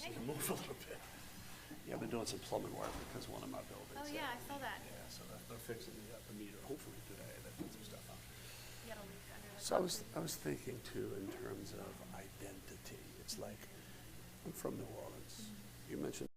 causing to move a little bit. Yeah, I've been doing some plumbing work because one of my buildings. Oh, yeah, I saw that. Yeah, so they're fixing the meter, hopefully today, they put some stuff on. You got a leak under the So concrete. I was thinking too in terms of identity. It's like, I'm from New Orleans. You mentioned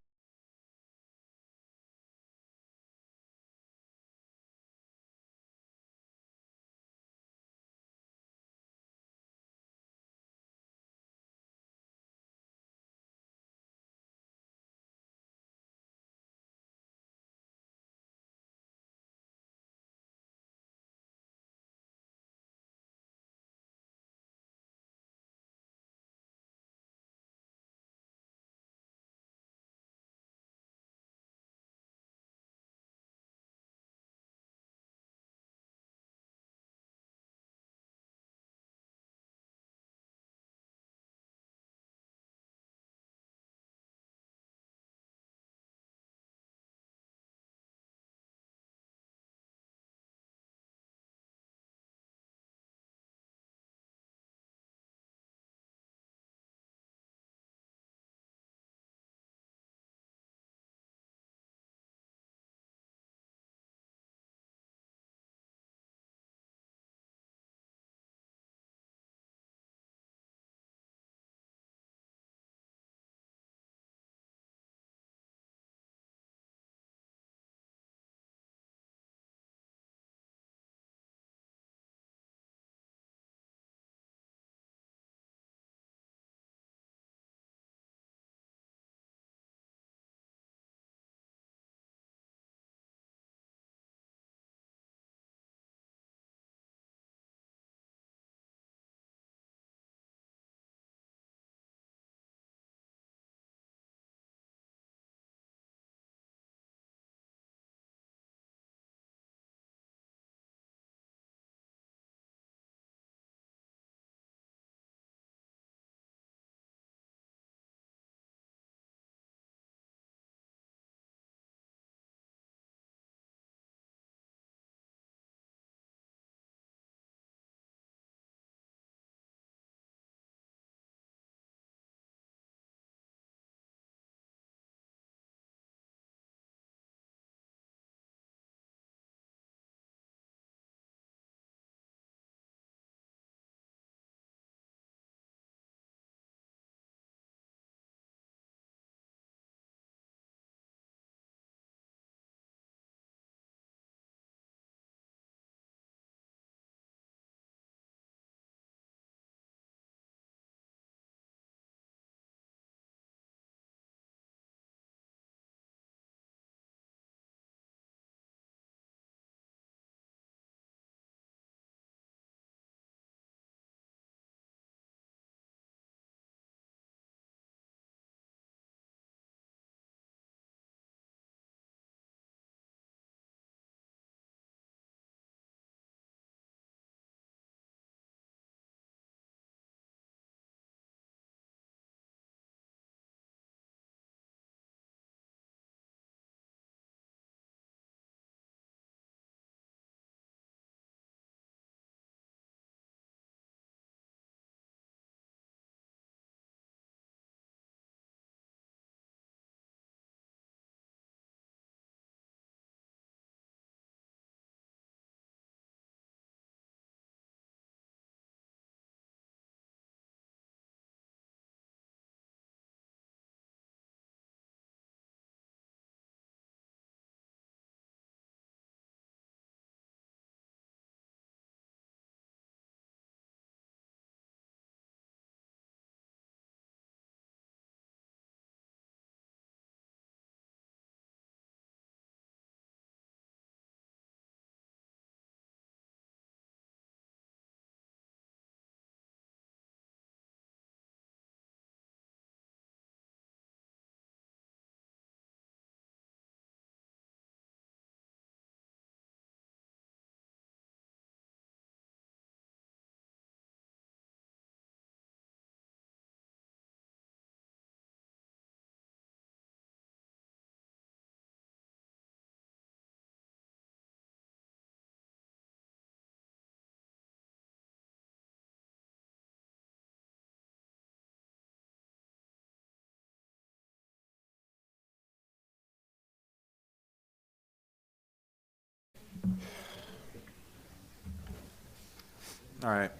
All right.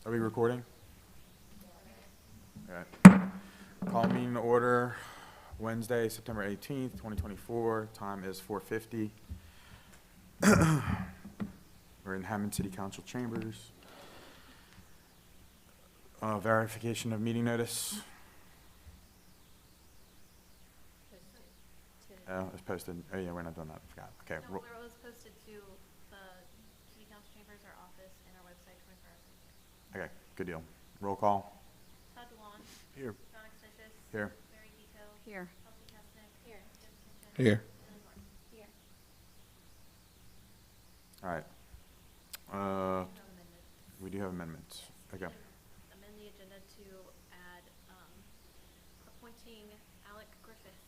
Are we recording? All right. Call meeting to order Wednesday, September 18th, 2024. Time is 4:50. We're in Hammond City Council chambers. Verification of meeting notice. Oh, it's posted. Oh, yeah, we're not doing that. Forgot. Okay. No, it was posted to the city council chambers, our office, and our website 24 hours a day. Okay, good deal. Roll call. Todd DeLon. Here. John Exnicius. Here. Mary Vito. Here. Kelsey Kessnick. Here. Jim Simpson. Here. Billy Moore. Here. All right. No amendments. We do have amendments. Okay. Amend the agenda to add appointing Alec Griffith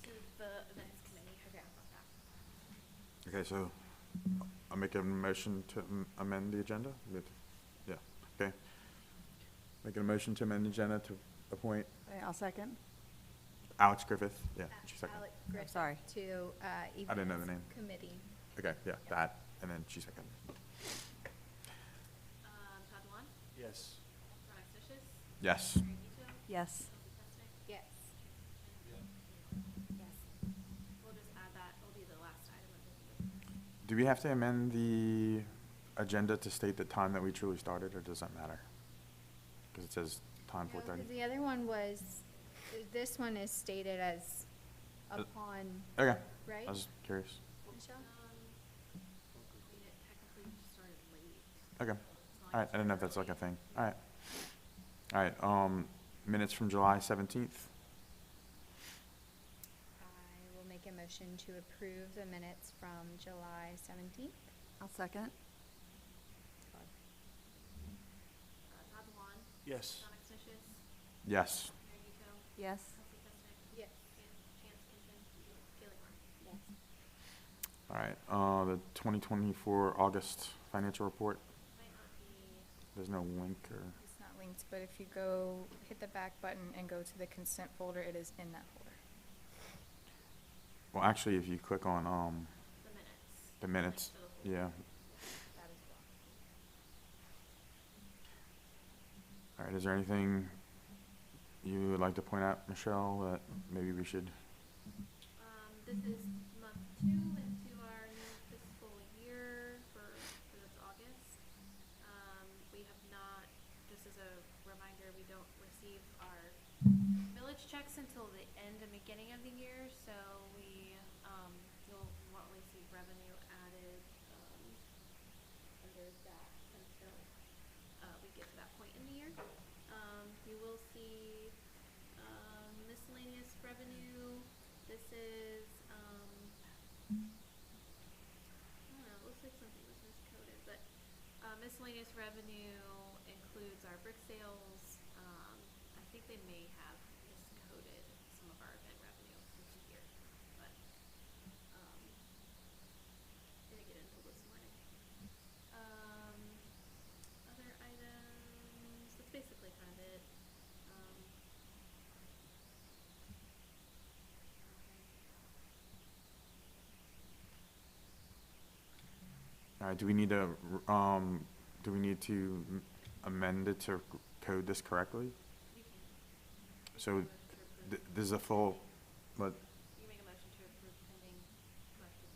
to the events committee. I forgot about that. Okay, so I'll make a motion to amend the agenda. Yeah, okay. Making a motion to amend the agenda to appoint I'll second. Alex Griffith. Yeah, she seconded. Alec I'm Griffith sorry. to I didn't know the Events name. Committee. Okay, yeah, that, and then she seconded. Todd DeLon. Yes. John Exnicius. Yes. Mary Vito. Yes. Kelsey Kessnick. Yes. Yes. We'll just add that. It'll be the last item of business. Do we have to amend the agenda to state the time that we truly started, or does that matter? Because it says time No, 4:30. 'cause the other one was, this one is stated as upon, Okay, right? I was curious. Michelle? I mean, it technically just started late. Okay, It's not all right, I didn't know if that's like a thing. All right. All right, minutes from July 17th. I will make a motion to approve the minutes from July 17th. I'll second. Todd DeLon. Yes. John Exnicius. Yes. Mary Vito. Yes. Kelsey Kessnick. Yes. Chance Kinsman. Kaylee Moore. Yes. All right, the 2024 August financial report, Might not be, there's no link or, It's not linked, but if you go, hit the back button and go to the consent folder, it is in that folder. well, actually, if you click on, the minutes. the minutes, To the folder. yeah. That is well. All right, is there anything you would like to point out, Michelle, that maybe we should? This is month 2 into our new fiscal year for this August. We have not, just as a reminder, we don't receive our village checks until the end and beginning of the year, so we, you'll won't receive revenue added, under that until, we get to that point in the year. You will see, miscellaneous revenue. This is, I don't know, it looks like something was miscoded, but, miscellaneous revenue includes our brick sales. I think they may have miscoded some of our event revenue into here, but, didn't get into this morning. Other items, that's basically kind of it. All right, do we need to amend it to code this correctly? You can. So, To approve. this is a full, but, You make a motion to approve pending corrected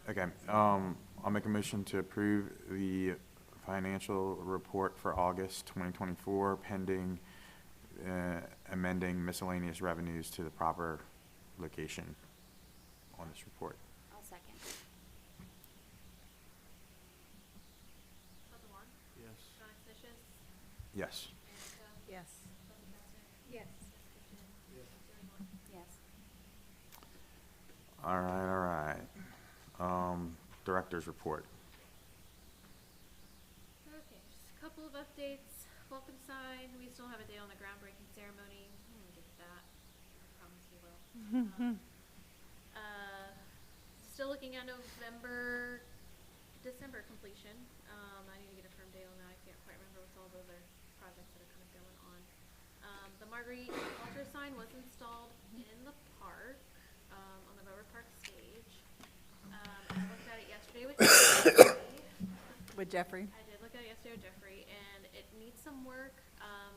coding. okay, I'll make a motion to approve the financial report for August 2024 pending, amending miscellaneous revenues to the proper location on this report. I'll second. Todd DeLon. Yes. John Exnicius. Yes. Mary Vito. Yes. Kelsey Kessnick. Yes. Jessica Shin. Billy Moore. Yes. All right. Director's report. Okay, just a couple of updates. Welcome sign, we still have a day on the groundbreaking ceremony. I'm gonna get to that. I promise you will. Still looking at December completion. I need to get a firm date on that. I can't quite remember with all the other projects that are kind of going on. The Marguerite altar sign was installed in the park. on the Rover Park stage. I looked at it yesterday with Jeffrey. With Jeffrey? I did look at it yesterday with Jeffrey, and it needs some work.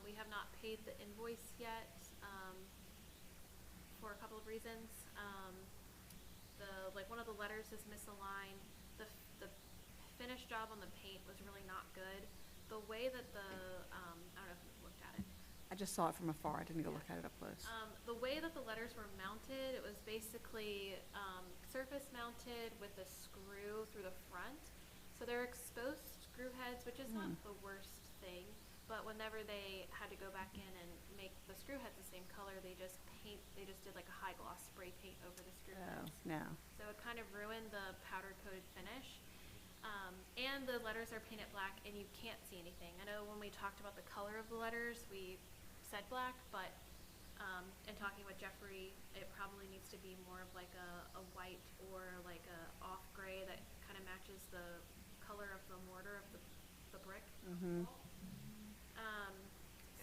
We have not paid the invoice yet, for a couple of reasons. One of the letters is misaligned. The finished job on the paint was really not good. The way that I don't know if you've looked at it. I just saw it from afar. I didn't go look at it up close. The way that the letters were mounted, it was basically surface mounted with a screw through the front. So they're exposed screw heads, which is not the worst thing. But whenever they had to go back in and make the screw heads the same color, they just did like a high gloss spray paint over the screw Oh, heads. no. So it kind of ruined the powder coated finish. And the letters are painted black and you can't see anything. I know when we talked about the color of the letters, we said black, but in talking with Jeffrey, it probably needs to be more of like a white or like a off gray that kind of matches the color of the mortar of the brick. Mm-hmm.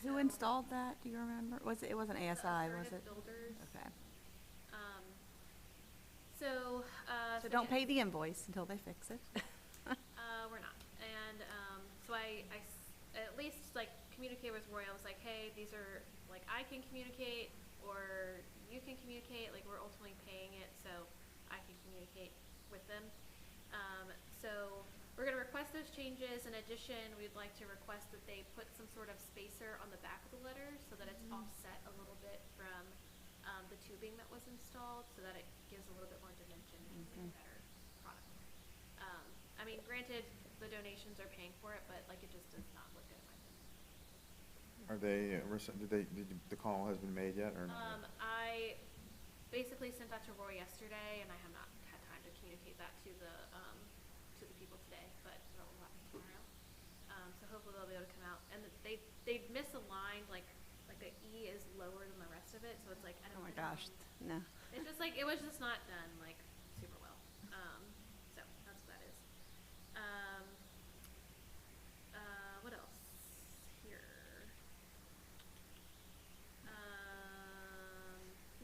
Who So- installed that? Do you remember? It wasn't ASI, was Alternative it? Builders. Okay. So So don't yeah. pay the invoice until they fix it. We're not. And so I at least like communicate with Roy. I was like, hey, these are like I can communicate or you can communicate. Like we're ultimately paying it, so I can communicate with them. So we're going to request those changes. In addition, we'd like to request that they put some sort of spacer on the back of the letters so that it's offset a little bit from the tubing that was installed, so that it gives a little bit more dimension and makes it a better product. I mean, granted, the donations are paying for it, but like it just does not look good in my opinion. Are they, the call has been made yet, or not? I basically sent that to Roy yesterday, and I have not had time to communicate that to the people today, but that will happen tomorrow. So hopefully they'll be able to come out, and they misaligned, like the E is lower than the rest of it, so it's like at a Oh my minimum. gosh, no. It's just like, it was just not done like super well. So that's what that is. What else here?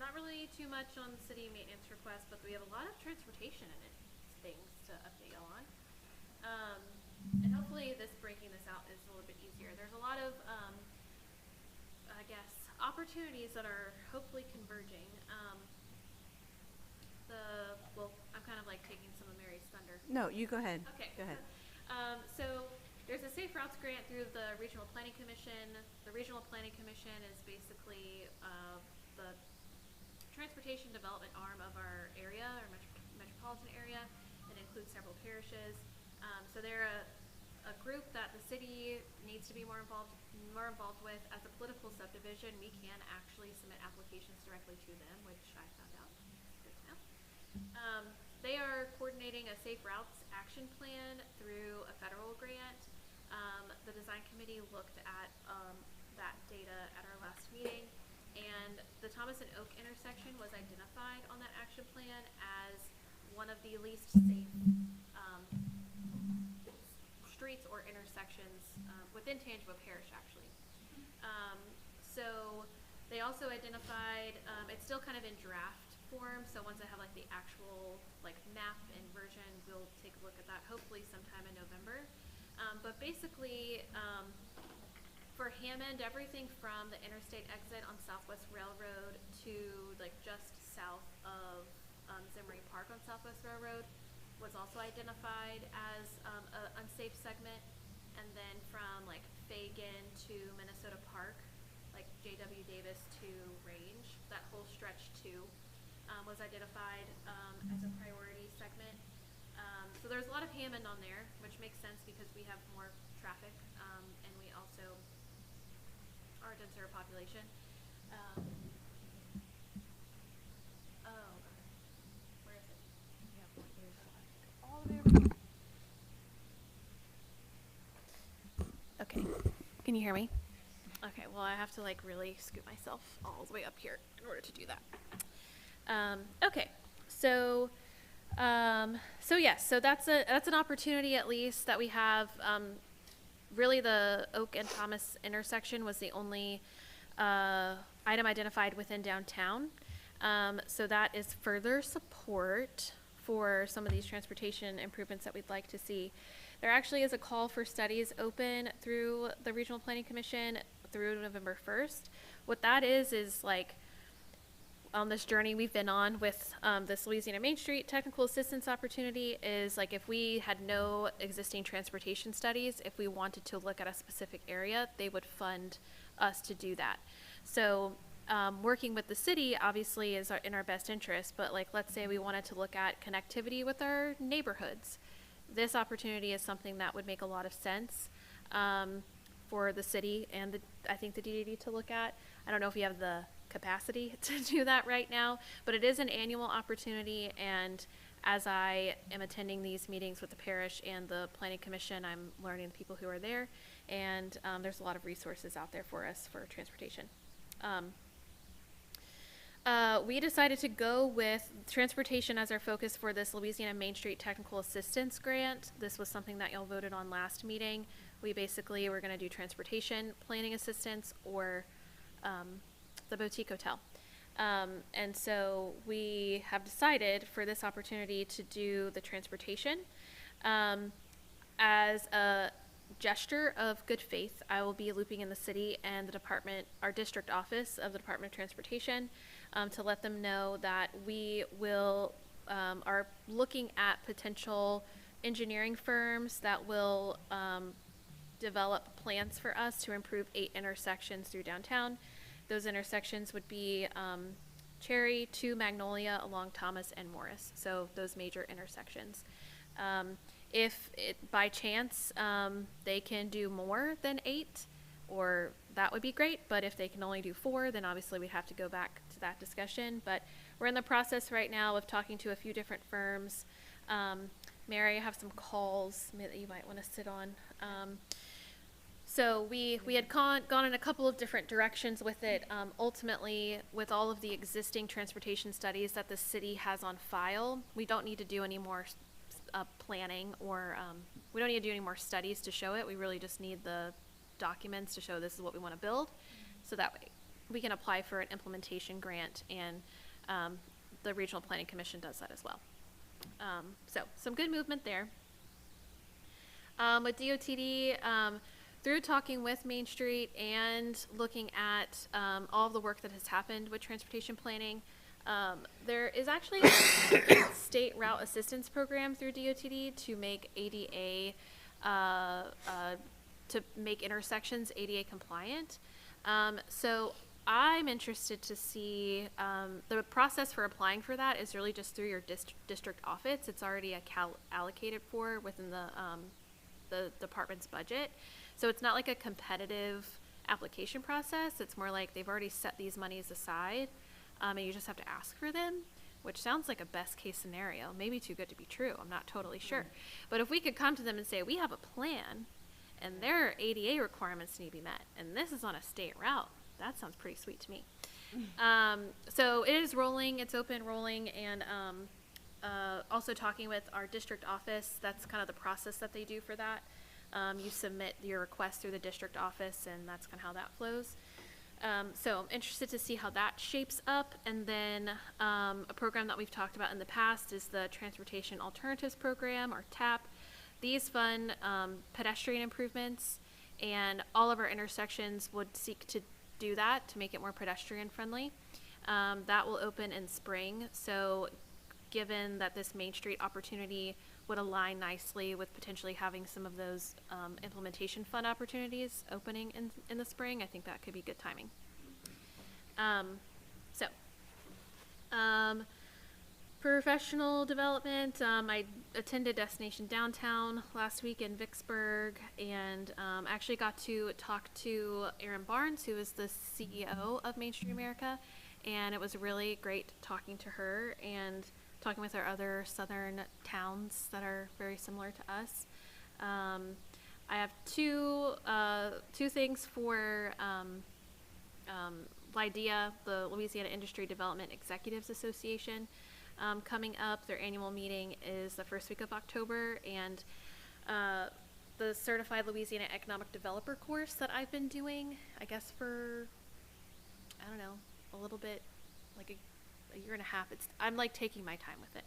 Not really too much on city maintenance requests, but we have a lot of transportation in it, things to update y'all on. And hopefully breaking this out is a little bit easier. There's a lot of, I guess, opportunities that are hopefully converging. Well, I'm kind of like taking some of Mary's thunder. No, you go ahead. Okay. Go ahead. So there's a Safe Routes grant through the Regional Planning Commission. The Regional Planning Commission is basically the transportation development arm of our area, our metropolitan area. It includes several parishes. So they're a group that the city needs to be more involved with. As a political subdivision, we can actually submit applications directly to them, which I found out. Good to know. They are coordinating a Safe Routes action plan through a federal grant. The design committee looked at that data at our last meeting, and the Thomas and Oak intersection was identified on that action plan as one of the least safe streets or intersections within Tangipahoa Parish, actually. So they also identified, it's still kind of in draft form, so once I have like the actual like map and version, we'll take a look at that hopefully sometime in November. But basically, for Hammond, everything from the interstate exit on Southwest Railroad to like just south of Zimmery Park on Southwest Railroad was also identified as an unsafe segment. And then from like Fagan to Minnesota Park, like J.W. Davis to Range, that whole stretch too was identified as a priority segment. So there's a lot of Hammond on there, which makes sense because we have more traffic and we also are a denser population. Where is it? All the way over here. Okay, can you hear me? Okay, well I have to like really scoot myself all the way up here in order to do that. Okay, so yes, so that's an opportunity at least that we have. Really, the Oak and Thomas intersection was the only item identified within downtown. So that is further support for some of these transportation improvements that we'd like to see. There actually is a call for studies open through the Regional Planning Commission through November 1st. What that is like on this journey we've been on with this Louisiana Main Street technical assistance opportunity is like if we had no existing transportation studies, if we wanted to look at a specific area, they would fund us to do that. So working with the city obviously is in our best interest, but like let's say we wanted to look at connectivity with our neighborhoods. This opportunity is something that would make a lot of sense for the city and I think the DDD to look at. I don't know if you have the capacity to do that right now, but it is an annual opportunity, and as I am attending these meetings with the parish and the planning commission, I'm learning the people who are there, and there's a lot of resources out there for us for transportation. We decided to go with transportation as our focus for this Louisiana Main Street Technical Assistance Grant. This was something that y'all voted on last meeting. We basically were going to do transportation planning assistance or the boutique hotel. And so we have decided for this opportunity to do the transportation. As a gesture of good faith, I will be looping in the city and the department, our district office of the Department of Transportation, to let them know that we will are looking at potential engineering firms that will develop plans for us to improve 8 intersections through downtown. Those intersections would be Cherry to Magnolia along Thomas and Morris. So those major intersections. If by chance they can do more than 8, or that would be great. But if they can only do 4, then obviously we'd have to go back to that discussion. But we're in the process right now of talking to a few different firms. Mary, I have some calls that you might want to sit on. So we had gone in a couple of different directions with it. Ultimately, with all of the existing transportation studies that the city has on file, we don't need to do any more planning, or we don't need to do any more studies to show it. We really just need the documents to show this is what we want to build. So that way we can apply for an implementation grant, and the Regional Planning Commission does that as well. So some good movement there. With DOTD, through talking with Main Street and looking at all of the work that has happened with transportation planning, there is actually a state route assistance program through DOTD to make ADA, to make intersections ADA compliant. So I'm interested to see, the process for applying for that is really just through your district office. It's already allocated for within the department's budget. So it's not like a competitive application process. It's more like they've already set these monies aside, and you just have to ask for them, which sounds like a best case scenario. Maybe too good to be true. I'm not totally sure. But if we could come to them and say, we have a plan, and their ADA requirements need to be met, and this is on a state route, that sounds pretty sweet to me. So it is rolling. It's open rolling, and also talking with our district office. That's kind of the process that they do for that. You submit your request through the district office, and that's kind of how that flows. So I'm interested to see how that shapes up. And then a program that we've talked about in the past is the Transportation Alternatives Program, or TAP. These fund pedestrian improvements, and all of our intersections would seek to do that to make it more pedestrian friendly. That will open in spring. So given that this Main Street opportunity would align nicely with potentially having some of those implementation fund opportunities opening in the spring, I think that could be good timing. Professional development, I attended Destination Downtown last week in Vicksburg, and actually got to talk to Erin Barnes, who is the CEO of Main Street America, and it was really great talking to her and talking with our other southern towns that are very similar to us. I have two things for LIDEA, the Louisiana Industry Development Executives Association, coming up. Their annual meeting is the first week of October, and the Certified Louisiana Economic Developer course that I've been doing, I guess for, I don't know, a little bit, like a year and a half. I'm like taking my time with it.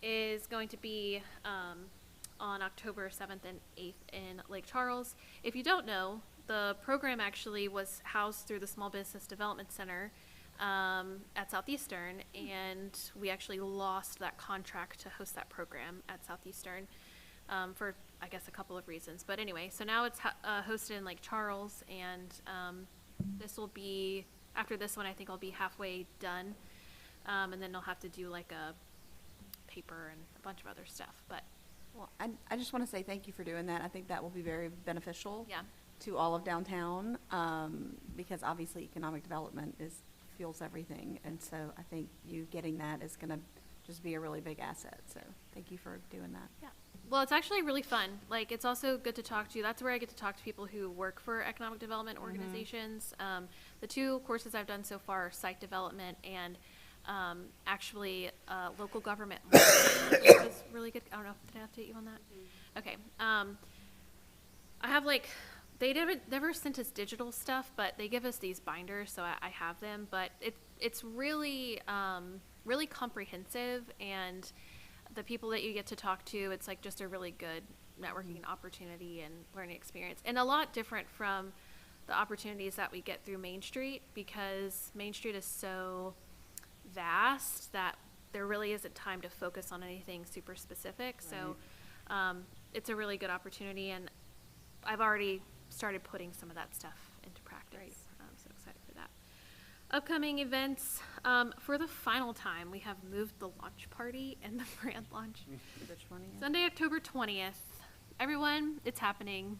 Is going to be on October 7th and 8th in Lake Charles. If you don't know, the program actually was housed through the Small Business Development Center at Southeastern, and we actually lost that contract to host that program at Southeastern for, I guess, a couple of reasons. But anyway, so now it's hosted in Lake Charles, and this will be, after this one, I think I'll be halfway done, and then I'll have to do like a paper and a bunch of other stuff. But Well, I just want to say thank you for doing that. I think that will be very beneficial yeah, to all of downtown, because obviously economic development fuels everything. And so I think you getting that is going to just be a really big asset. So thank you for doing that. yeah. Well, it's actually really fun. Like, it's also good to talk to. That's where I get to talk to people who work for economic development organizations. The two courses I've done so far are site development and actually local government, which was really good. I don't know, did I update you on that? Okay. I have like, they never sent us digital stuff, but they give us these binders, so I have them. But it's really really comprehensive, and the people that you get to talk to, it's like just a really good networking opportunity and learning experience, and a lot different from the opportunities that we get through Main Street, because Main Street is so vast that there really isn't time to focus on anything super specific. So it's a really good opportunity, and I've already started putting some of that stuff into practice. I'm so excited for that. Upcoming events, for the final time, we have moved the launch party and the brand launch. The 20th. Sunday, October 20th. Everyone, it's happening.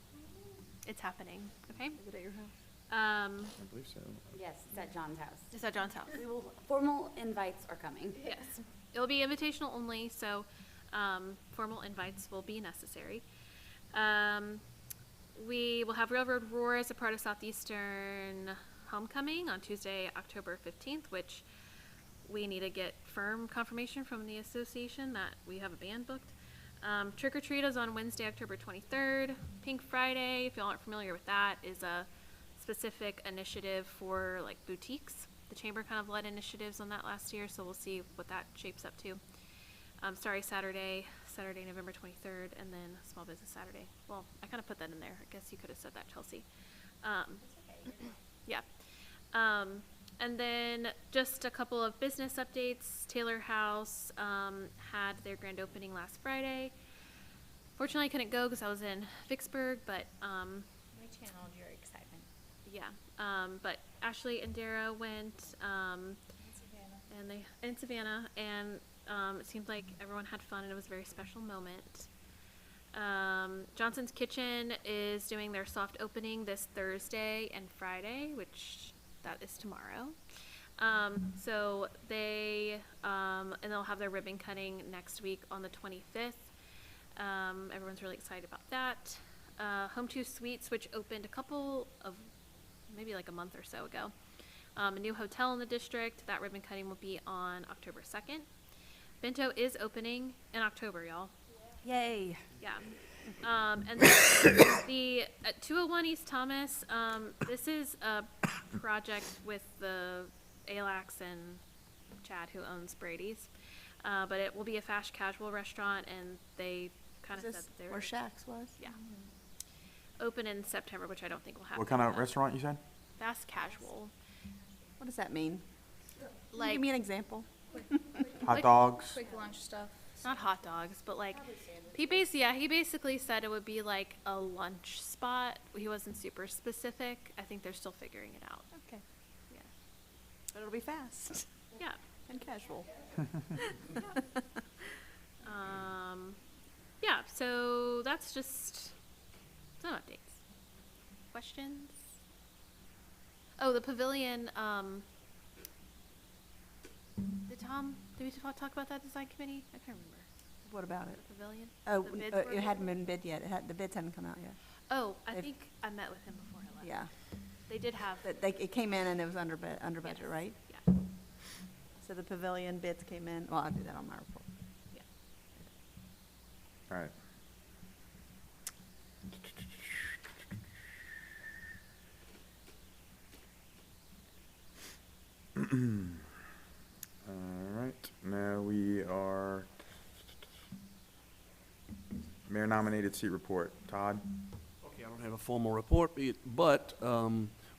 It's happening, okay? Is it at your house? I believe so. Yes, it's at John's house. It's at John's house. Formal invites are coming. Yes. It'll be invitational only, so formal invites will be necessary. We will have Railroad Roar as a part of Southeastern Homecoming on Tuesday, October 15th, which we need to get firm confirmation from the association that we have a band booked. Trick or Treat is on Wednesday, October 23rd. Pink Friday, if y'all aren't familiar with that, is a specific initiative for like boutiques. The chamber kind of led initiatives on that last year, so we'll see what that shapes up to. Saturday, November 23rd, and then Small Business Saturday. Well, I kind of put that in there. I guess you could have said that, Chelsea. Yeah. And then just a couple of business updates. Taylor House had their grand opening last Friday. Fortunately, I couldn't go because I was in Vicksburg, but I channeled your excitement. yeah. But Ashley and Dara went, and in Savannah, and it seemed like everyone had fun, and it was a very special moment. Johnson's Kitchen is doing their soft opening this Thursday and Friday, which that is tomorrow. So they, and they'll have their ribbon cutting next week on the 25th. Everyone's really excited about that. Home 2 Suites, which opened a couple of, maybe like a month or so ago. A new hotel in the district. That ribbon cutting will be on October 2nd. Bento is opening in October, y'all. Yay. Yeah. And then the 201 East Thomas, this is a project with the ALAX and Chad, who owns Brady's. But it will be a fast casual restaurant, and they kind of Is said this that they were where Shaq's was? yeah, open in September, which I don't think will happen. What kind of but restaurant you said? Fast casual. What does that mean? Can you Like, give me an example? Hot Like- dogs? Quick lunch stuff. not hot dogs, but like, he basically said it would be like a lunch spot. He wasn't super specific. I think they're still figuring it out. Okay. Yeah. But it'll be fast Yeah. and casual. Yeah, so that's just some updates. Questions? Oh, the pavilion, did we talk about that design committee? I can't remember. What about it? The pavilion? Oh, The bids were it in? hadn't been bid yet. The bids hadn't come out yet. Oh, I They've- think I met with him before I left. Yeah. They did have, But it came in and it was under budget, Yes. right? yeah, So the pavilion bids came in. Well, I'll do that on my report. yeah. All right. nominated seat report. Todd? Okay, I don't have a formal report, but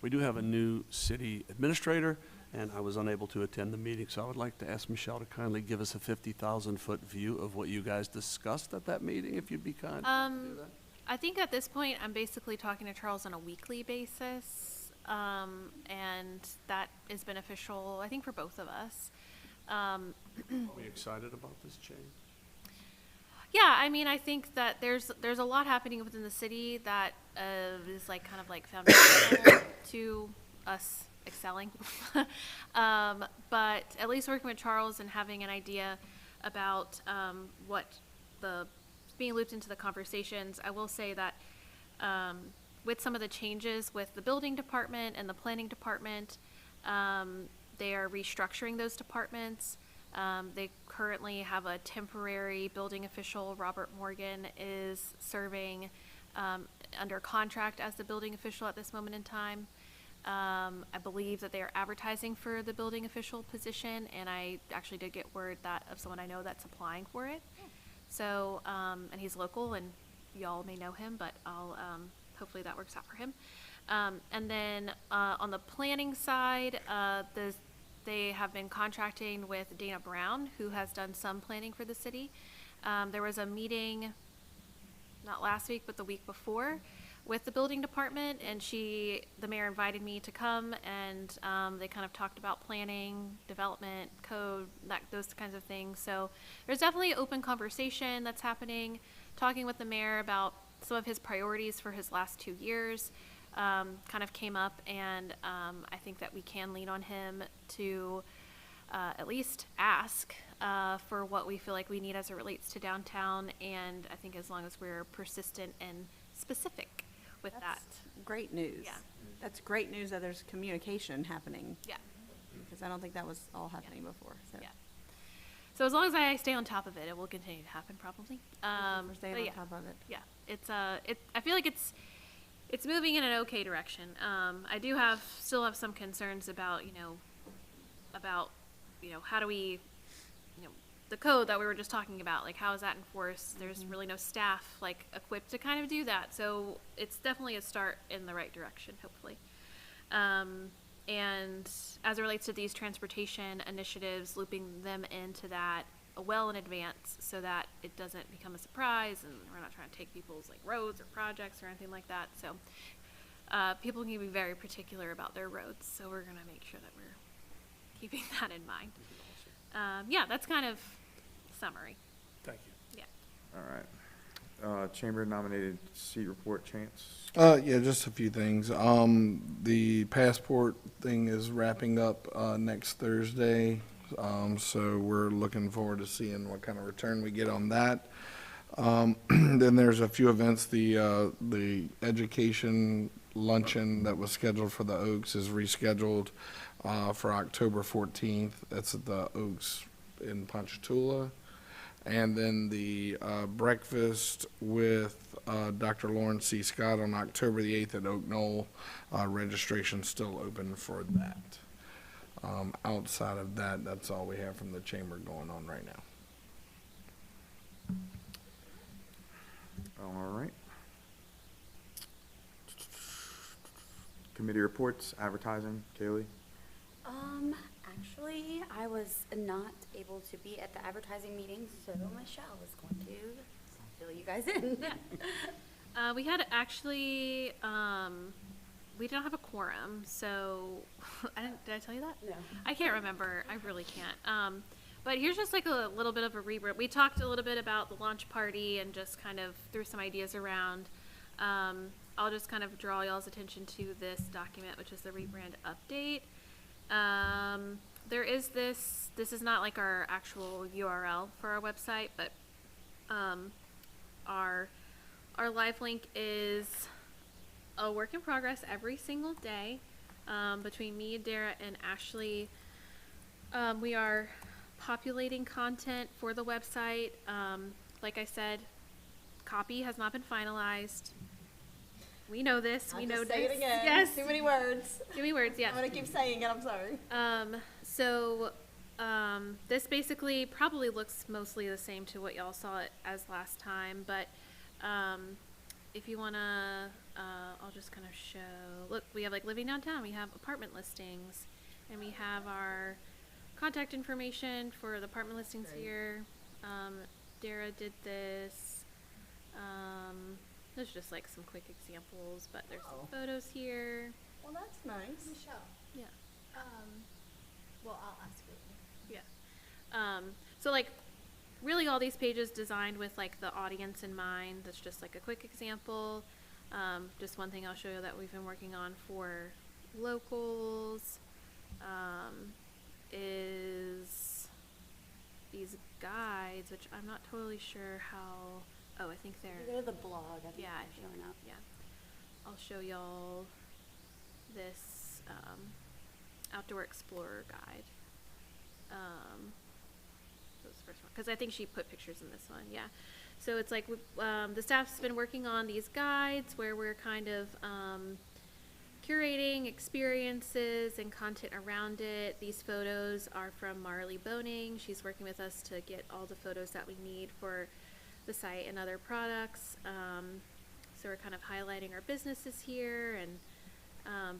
we do have a new city administrator, and I was unable to attend the meeting, so I would like to ask Michelle to kindly give us a 50,000-foot view of what you guys discussed at that meeting, if you'd be kind to do that. I think at this point, I'm basically talking to Charles on a weekly basis, and that is beneficial, I think, for both of us. Are we excited about this change? Yeah, I mean, I think that there's a lot happening within the city that is like kind of like foundational to us excelling. But at least working with Charles and having an idea about what being looped into the conversations, I will say that with some of the changes with the building department and the planning department, they are restructuring those departments. They currently have a temporary building official. Robert Morgan is serving under contract as the building official at this moment in time. I believe that they are advertising for the building official position, and I actually did get word of someone I know that's applying for it. So, and he's local, and y'all may know him, but hopefully that works out for him. And then on the planning side, they have been contracting with Dana Brown, who has done some planning for the city. There was a meeting, not last week, but the week before, with the building department, and the mayor invited me to come, and they kind of talked about planning, development, code, those kinds of things. So there's definitely open conversation that's happening, talking with the mayor about some of his priorities for his last 2 years. Kind of came up, and I think that we can lean on him to at least ask for what we feel like we need as it relates to downtown, and I think as long as we're persistent and specific with that. Great news. Yeah. That's great news that there's communication happening, Yeah, because I don't think that was all happening before, so. yeah. So as long as I stay on top of it, it will continue to happen probably. We're staying But on yeah, top of it. yeah, I feel like it's moving in an okay direction. I do still have some concerns about how do we, the code that we were just talking about, like how is that enforced? There's really no staff like equipped to kind of do that. So it's definitely a start in the right direction, hopefully. And as it relates to these transportation initiatives, looping them into that well in advance so that it doesn't become a surprise, and we're not trying to take people's like roads or projects or anything like that. So people can be very particular about their roads, so we're going to make sure that we're keeping that in mind. Yeah, that's kind of summary. Thank you. Yeah. All right. Chamber nominated seat report, Chance? Yeah, just a few things. The passport thing is wrapping up next Thursday, so we're looking forward to seeing what kind of return we get on that. Then there's a few events. The education luncheon that was scheduled for the Oaks is rescheduled for October 14th. That's at the Oaks in Ponchatoula. And then the breakfast with Dr. Lauren C. Scott on October the 8th at Oak Knoll. Registration's still open for that. Outside of that, that's all we have from the chamber going on right now. All right. Committee reports, advertising, Kaylee? Actually, I was not able to be at the advertising meeting, so Michelle is going to fill you guys in. We had actually, we don't have a quorum, so did I tell you that? No. I can't remember. I really can't. But here's just like a little bit of a rebrand. We talked a little bit about the launch party and just kind of threw some ideas around. I'll just kind of draw y'all's attention to this document, which is the rebrand update. There is this is not like our actual URL for our website, but our live link is a work in progress every single day. Between me, Dara, and Ashley, we are populating content for the website. Like I said, copy has not been finalized. We know this. We know this. Say it again. Yes. Too many words. Too many words. Yeah. I'm gonna keep saying it, I'm sorry. This basically probably looks mostly the same to what y'all saw it as last time, but If you wanna, I'll just kind of show, look, we have like living downtown, we have apartment listings, and we have our contact information for the apartment listings here. Dara did this. Those are just like some quick examples, but there's some photos here. Well, that's nice. Michelle, Yeah. well, I'll ask you. Yeah. So like really all these pages designed with like the audience in mind. That's just like a quick example. Just one thing I'll show you that we've been working on for locals is these guides, which I'm not totally sure how, oh, I think they're, If you go to the blog, I think yeah, I it's think, showing up. yeah. I'll show y'all this Outdoor Explorer guide. So it's the first one, because I think she put pictures in this one, yeah. So it's like the staff's been working on these guides where we're kind of curating experiences and content around it. These photos are from Marley Boning. She's working with us to get all the photos that we need for the site and other products. So we're kind of highlighting our businesses here and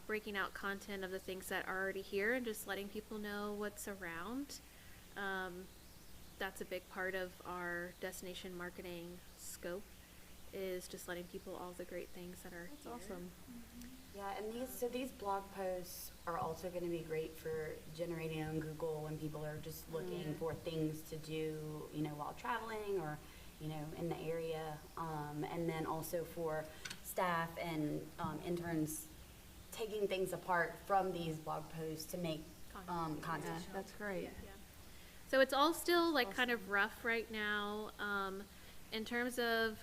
breaking out content of the things that are already here and just letting people know what's around. That's a big part of our destination marketing scope, is just letting people all the great things that are here. That's awesome. Yeah, and these blog posts are also going to be great for generating on Google when people are just looking for things to do, while traveling or, in the area. And then also for staff and interns taking things apart from these blog posts to make content. Yeah, that's great. Yeah. So it's all still like kind of rough right now. In terms of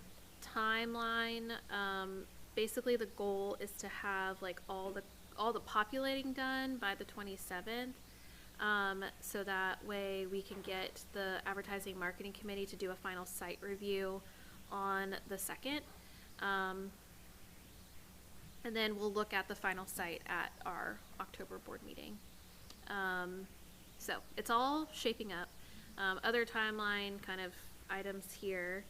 timeline, basically the goal is to have like all the populating done by the 27th. So that way we can get the advertising marketing committee to do a final site review on the 2nd. And then we'll look at the final site at our October board meeting. So it's all shaping up. Other timeline kind of items here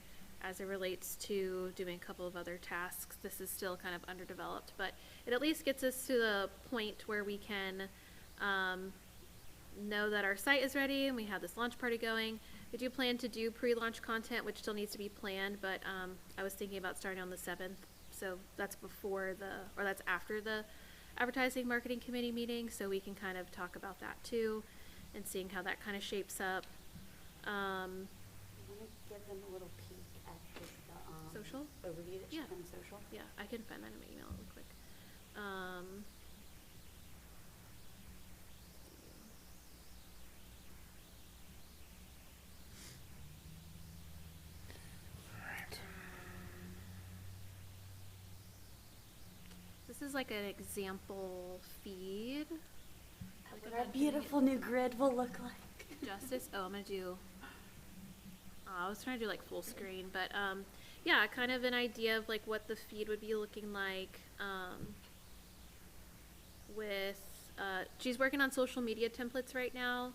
as it relates to doing a couple of other tasks. This is still kind of underdeveloped, but it at least gets us to the point where we can know that our site is ready and we have this launch party going. We do plan to do pre-launch content, which still needs to be planned, but I was thinking about starting on the 7th. So that's that's after the advertising marketing committee meeting, so we can kind of talk about that too and seeing how that kind of shapes up. I want to give them a little peek at this, Social? overview that she Yeah. did on social. Yeah, I can find that in my email real quick. This is like an example feed. Like What of our an beautiful new grid will look like. Justice. Oh, I'm gonna do. I was trying to do like full screen, but yeah, kind of an idea of like what the feed would be looking like. With she's working on social media templates right now.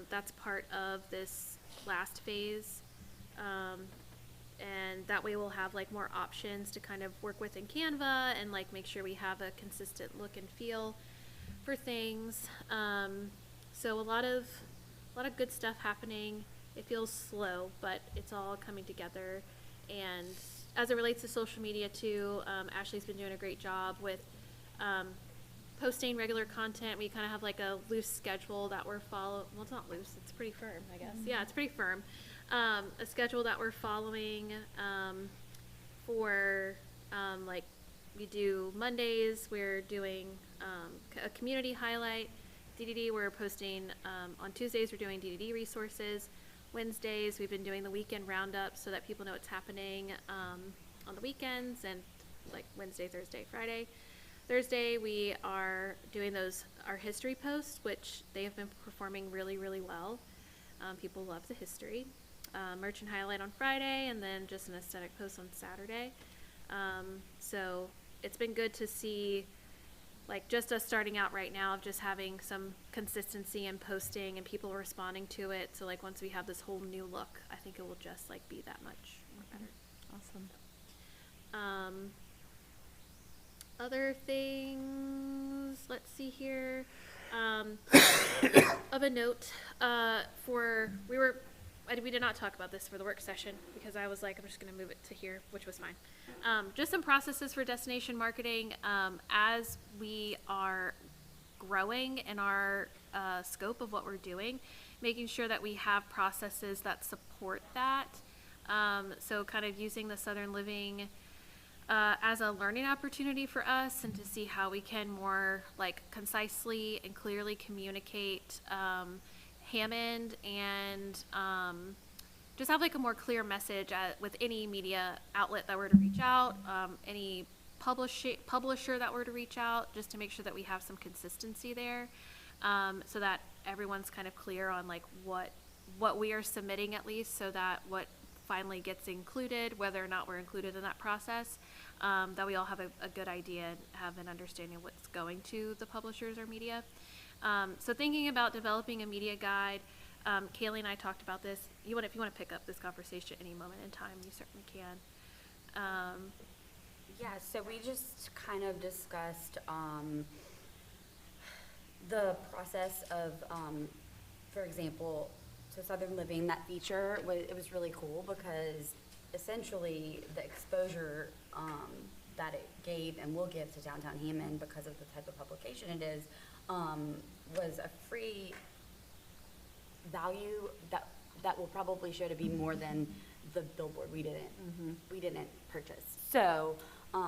That's part of this last phase, and that way we'll have like more options to kind of work with in Canva and like make sure we have a consistent look and feel for things. So a lot of good stuff happening. It feels slow, but it's all coming together. And as it relates to social media too, Ashley's been doing a great job with posting regular content. We kind of have like a loose schedule that we're following. Well, it's not loose, it's pretty firm, I guess. Yeah, it's pretty firm. A schedule that we're following for like we do Mondays, we're doing a community highlight. DDD, we're posting on Tuesdays, we're doing DDD resources. Wednesdays, we've been doing the weekend roundup so that people know what's happening on the weekends and like Wednesday, Thursday, Friday. Thursday, we are doing our history posts, which they have been performing really, really well. People love the history. Merchant highlight on Friday, and then just an aesthetic post on Saturday. So it's been good to see, like, just us starting out right now of just having some consistency in posting and people responding to it. So like once we have this whole new look, I think it will just like be that much more better. Awesome. Other things, let's see here. Of a note, we did not talk about this for the work session because I was like, I'm just going to move it to here, which was fine. Just some processes for destination marketing. As we are growing in our scope of what we're doing, making sure that we have processes that support that. So kind of using the Southern Living as a learning opportunity for us, and to see how we can more like concisely and clearly communicate Hammond, and just have like a more clear message with any media outlet that were to reach out, any publisher that were to reach out, just to make sure that we have some consistency there, so that everyone's kind of clear on like what we are submitting, at least, so that what finally gets included, whether or not we're included in that process, that we all have a good idea and have an understanding of what's going to the publishers or media. So thinking about developing a media guide, Kaylee and I talked about this. If you want to pick up this conversation at any moment in time, you certainly can. Yeah, so we just kind of discussed the process of, for example, so Southern Living, that feature, it was really cool because essentially the exposure that it gave and will give to downtown Hammond, because of the type of publication it is, was a free value that will probably show to be more than the billboard we didn't purchase. So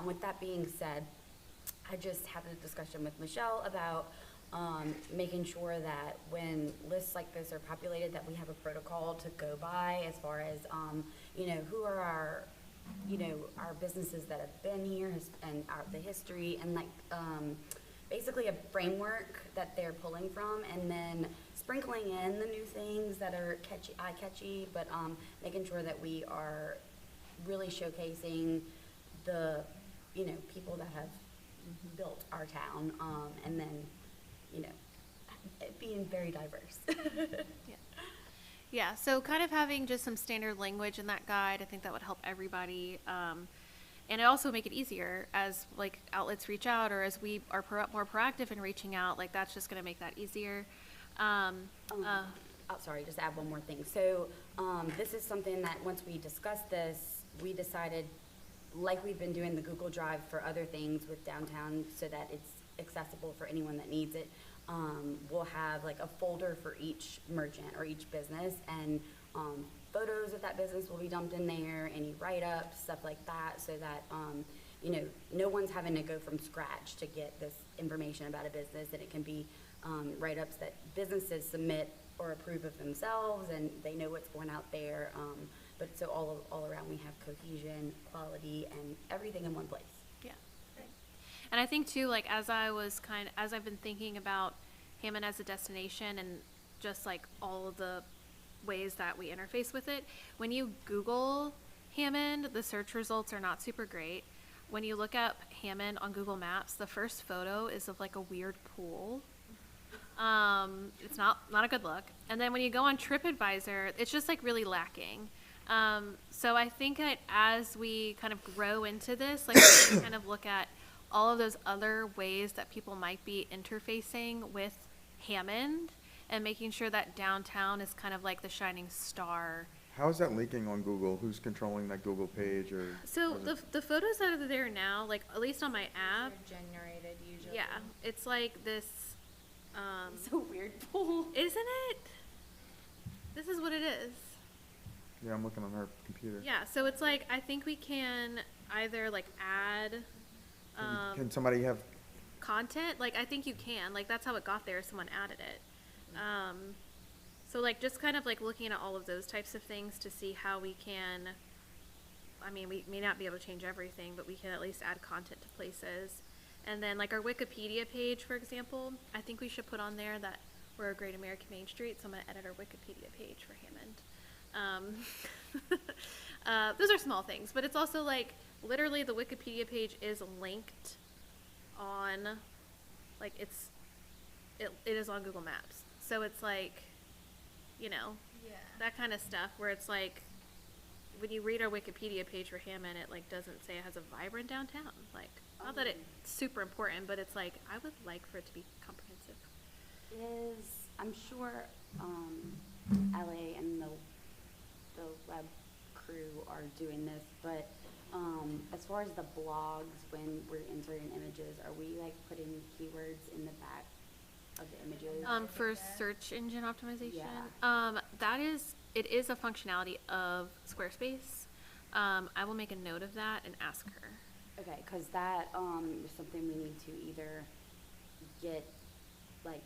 with that being said, I just had a discussion with Michelle about making sure that when lists like this are populated, that we have a protocol to go by as far as, who are our businesses that have been here and the history, and like basically a framework that they're pulling from, and then sprinkling in the new things that are eye-catchy, but making sure that we are really showcasing the, people that have built our town, and then, being very diverse. Yeah, so kind of having just some standard language in that guide, I think that would help everybody. And it also make it easier as like outlets reach out, or as we are more proactive in reaching out, like that's just going to make that easier. Sorry, just add one more thing. So this is something that once we discussed this, we decided, like we've been doing the Google Drive for other things with downtown, so that it's accessible for anyone that needs it. We'll have like a folder for each merchant or each business, and photos of that business will be dumped in there, any write-ups, stuff like that, so that no one's having to go from scratch to get this information about a business, and it can be write-ups that businesses submit or approve of themselves, and they know what's going out there. But so all around we have cohesion, quality, and everything in one place. Yeah. And I think too, like as I've been thinking about Hammond as a destination, and just like all of the ways that we interface with it, when you Google Hammond, the search results are not super great. When you look up Hammond on Google Maps, the first photo is of like a weird pool. It's not a good look. And then when you go on TripAdvisor, it's just like really lacking. So I think that as we kind of grow into this, like we can kind of look at all of those other ways that people might be interfacing with Hammond, and making sure that downtown is kind of like the shining star. How is that linking on Google? Who's controlling that Google page? Or So the photos that are there now, like at least on my app, They're generated usually. yeah, it's like this. It's a weird pool. Isn't it? This is what it is. Yeah, I'm looking on her computer. Yeah, so it's like, I think we can either like add Can somebody have? content, like I think you can, like that's how it got there, someone added it. So like just kind of like looking at all of those types of things to see how we can, I mean, we may not be able to change everything, but we can at least add content to places. And then like our Wikipedia page, for example, I think we should put on there that we're a Great American Main Street, so I'm gonna edit our Wikipedia page for Hammond. Those are small things, but it's also like literally the Wikipedia page is linked on, like it is on Google Maps. So it's like, Yeah. that kind of stuff where it's like, when you read our Wikipedia page for Hammond, it like doesn't say it has a vibrant downtown. Like, not that it's super important, but it's like, I would like for it to be comprehensive. It is, I'm sure, LA and the web crew are doing this, but, as far as the blogs, when we're inserting images, are we like putting keywords in the back of the images? For search engine optimization, Yeah. it is a functionality of Squarespace. I will make a note of that and ask her. Okay, cause that, is something we need to either get, like,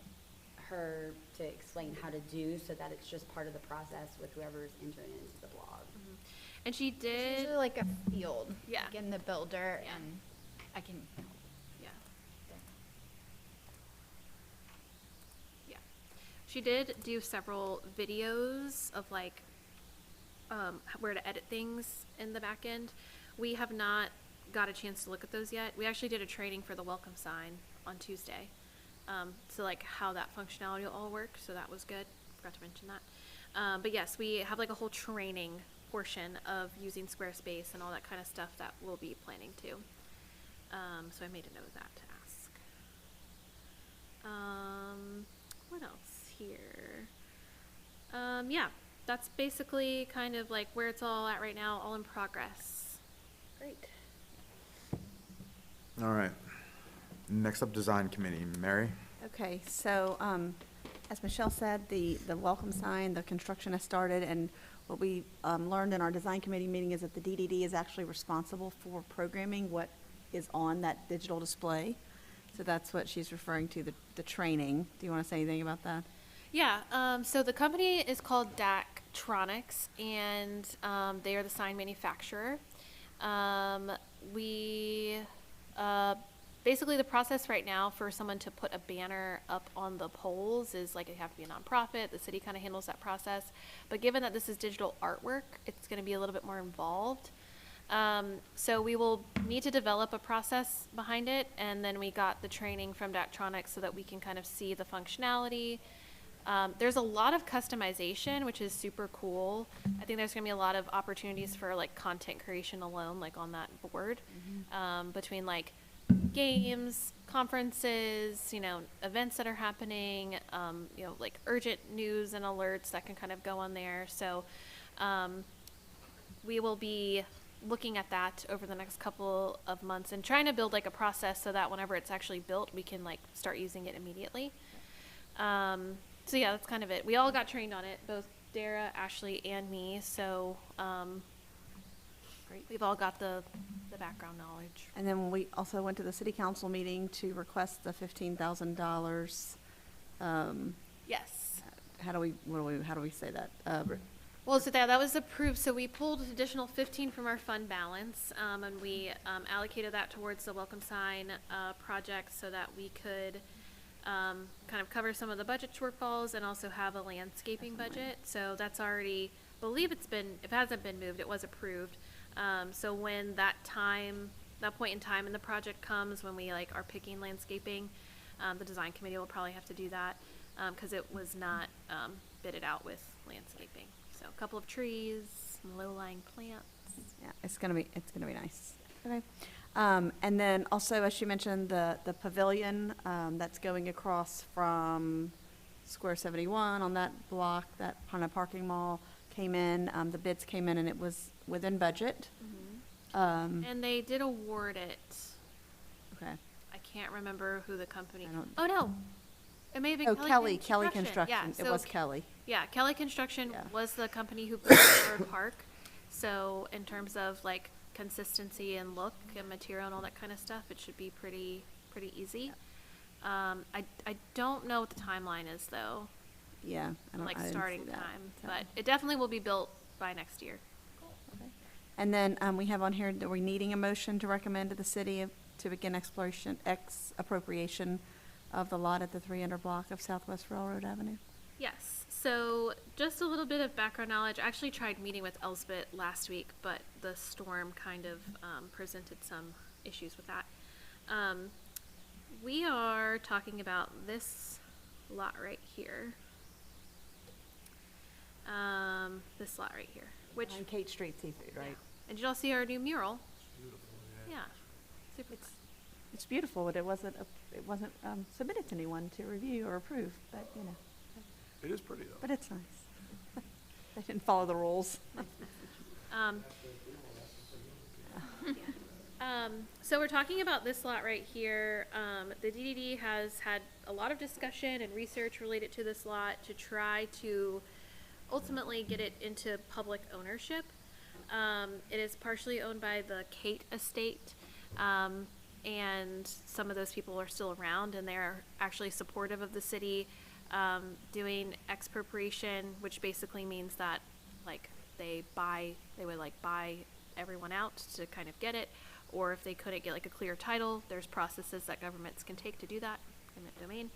her to explain how to do, so that it's just part of the process with whoever's entering it into the blog. And she It's did, usually like a field. Yeah. Like in the builder, Yeah. and I can help yeah, there. yeah. She did do several videos of like, where to edit things in the back end. We have not got a chance to look at those yet. We actually did a training for the welcome sign on Tuesday. So like how that functionality will all work, so that was good. Forgot to mention that. But yes, we have like a whole training portion of using Squarespace and all that kind of stuff that we'll be planning to. So I made a note of that to ask. What else here? Yeah, that's basically kind of like where it's all at right now, all in progress. Great. All right. Next up, design committee. Mary? Okay, so, as Michelle said, the welcome sign, the construction has started, and what we, learned in our design committee meeting is that the DDD is actually responsible for programming what is on that digital display. So that's what she's referring to, the training. Do you want to say anything about that? Yeah, so the company is called Daktronics, and they are the sign manufacturer. Basically the process right now for someone to put a banner up on the poles is like, you have to be a nonprofit. The city kind of handles that process. But given that this is digital artwork, it's going to be a little bit more involved. So we will need to develop a process behind it, and then we got the training from Daktronics so that we can kind of see the functionality. There's a lot of customization, which is super cool. I think there's going to be a lot of opportunities for like content creation alone, like on that board, between like games, conferences, you know, events that are happening, you know, like urgent news and alerts that can kind of go on there. So we will be looking at that over the next couple of months and trying to build like a process so that whenever it's actually built, we can like start using it immediately. So yeah, that's kind of it. We all got trained on it, both Dara, Ashley, and me. So Great. we've all got the background knowledge. And then we also went to the city council meeting to request the $15,000. Yes. How do we say that? Well, so that was approved. So we pulled an additional 15 from our fund balance, and we allocated that towards the welcome sign project so that we could kind of cover some of the budget shortfalls and also have a landscaping budget. So that's already, if it hasn't been moved, it was approved. So when that point in time in the project comes, when we like are picking landscaping, the design committee will probably have to do that because it was not bidded out with landscaping. So a couple of trees, some low-lying plants. Yeah, it's gonna be nice. Okay. And then also, as you mentioned, the pavilion, that's going across from Square 71 on that block, that kind of parking mall came in, the bids came in and it was within budget. And they did award it. Okay. I can't remember who the company. I don't- Oh no, it may have been Oh, Kelly Yeah, Construction. It so was Kelly. Yeah, Kelly Construction Yeah. was the company who built Road Park. So in terms of like consistency and look and material and all that kind of stuff, it should be pretty easy. I don't know what the timeline is though, Yeah. I like didn't see starting that. time, So- but it definitely will be built by next year. Okay. And then, we have on here that we're needing a motion to recommend to the city to begin appropriation of the lot at the 300 block of Southwest Railroad Avenue. Yes, so just a little bit of background knowledge. I actually tried meeting with Elsbeth last week, but the storm kind of presented some issues with that. We are talking about this lot right here. This lot right here. which, On Kate Street Seafood, right? and did y'all see our new mural? Yeah, super fun. It's beautiful, but it wasn't submitted to anyone to review or approve, but, you know, It is pretty though. but it's nice. They didn't follow the rules. So we're talking about this lot right here. The DDD has had a lot of discussion and research related to this lot to try to ultimately get it into public ownership. It is partially owned by the Kate estate, and some of those people are still around, and they're actually supportive of the city doing expropriation, which basically means that like they would like buy everyone out to kind of get it, or if they couldn't get like a clear title, there's processes that governments can take to do that, eminent domain.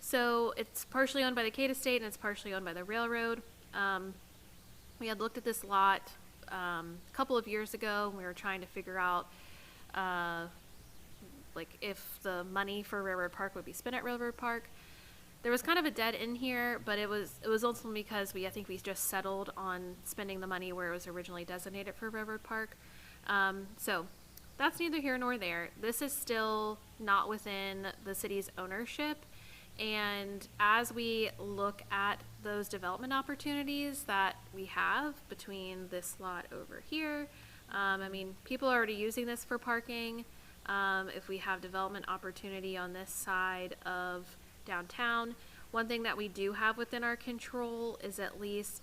So it's partially owned by the Kate estate and it's partially owned by the railroad. We had looked at this lot a couple of years ago, and we were trying to figure out like if the money for Railroad Park would be spent at Railroad Park. There was kind of a dead end here, but it was ultimately because I think we just settled on spending the money where it was originally designated for Railroad Park. So that's neither here nor there. This is still not within the city's ownership. And as we look at those development opportunities that we have between this lot over here, I mean, people are already using this for parking. If we have development opportunity on this side of downtown, one thing that we do have within our control is at least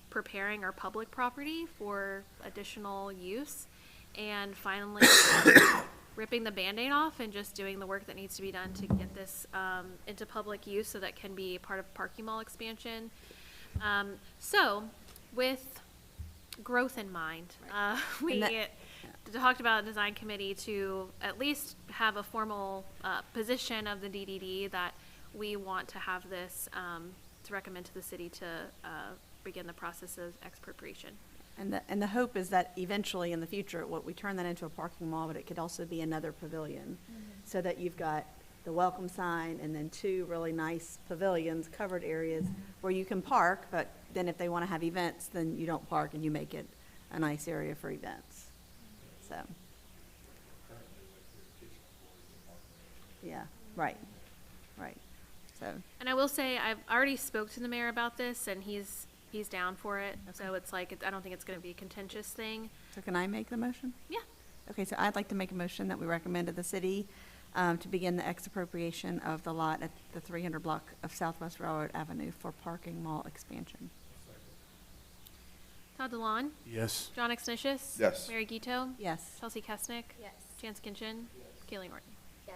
preparing our public property for additional use, and finally ripping the Band-Aid off and just doing the work that needs to be done to get this into public use so that can be part of parking mall expansion. So with growth in mind, we talked about a design committee to at least have a formal position of the DDD that we want to have this to recommend to the city to begin the process of expropriation. And the hope is that eventually in the future, we turn that into a parking mall, but it could also be another pavilion. So that you've got the welcome sign and then two really nice pavilions, covered areas where you can park, but then if they want to have events, then you don't park and you make it a nice area for events. So. Yeah, right. So. And I will say, I've already spoke to the mayor about this, and he's down for it. So it's like, I don't think it's going to be a contentious thing. So can I make the motion? Yeah. Okay, so I'd like to make a motion that we recommend to the city to begin the expropriation of the lot at the 300 block of Southwest Railroad Avenue for parking mall expansion. Todd DeLon, Yes. John Exnicius. Yes. Mary Guito. Yes. Chelsea Kesnick. Yes. Chance Kinchin. Kaylee Norton. Yes.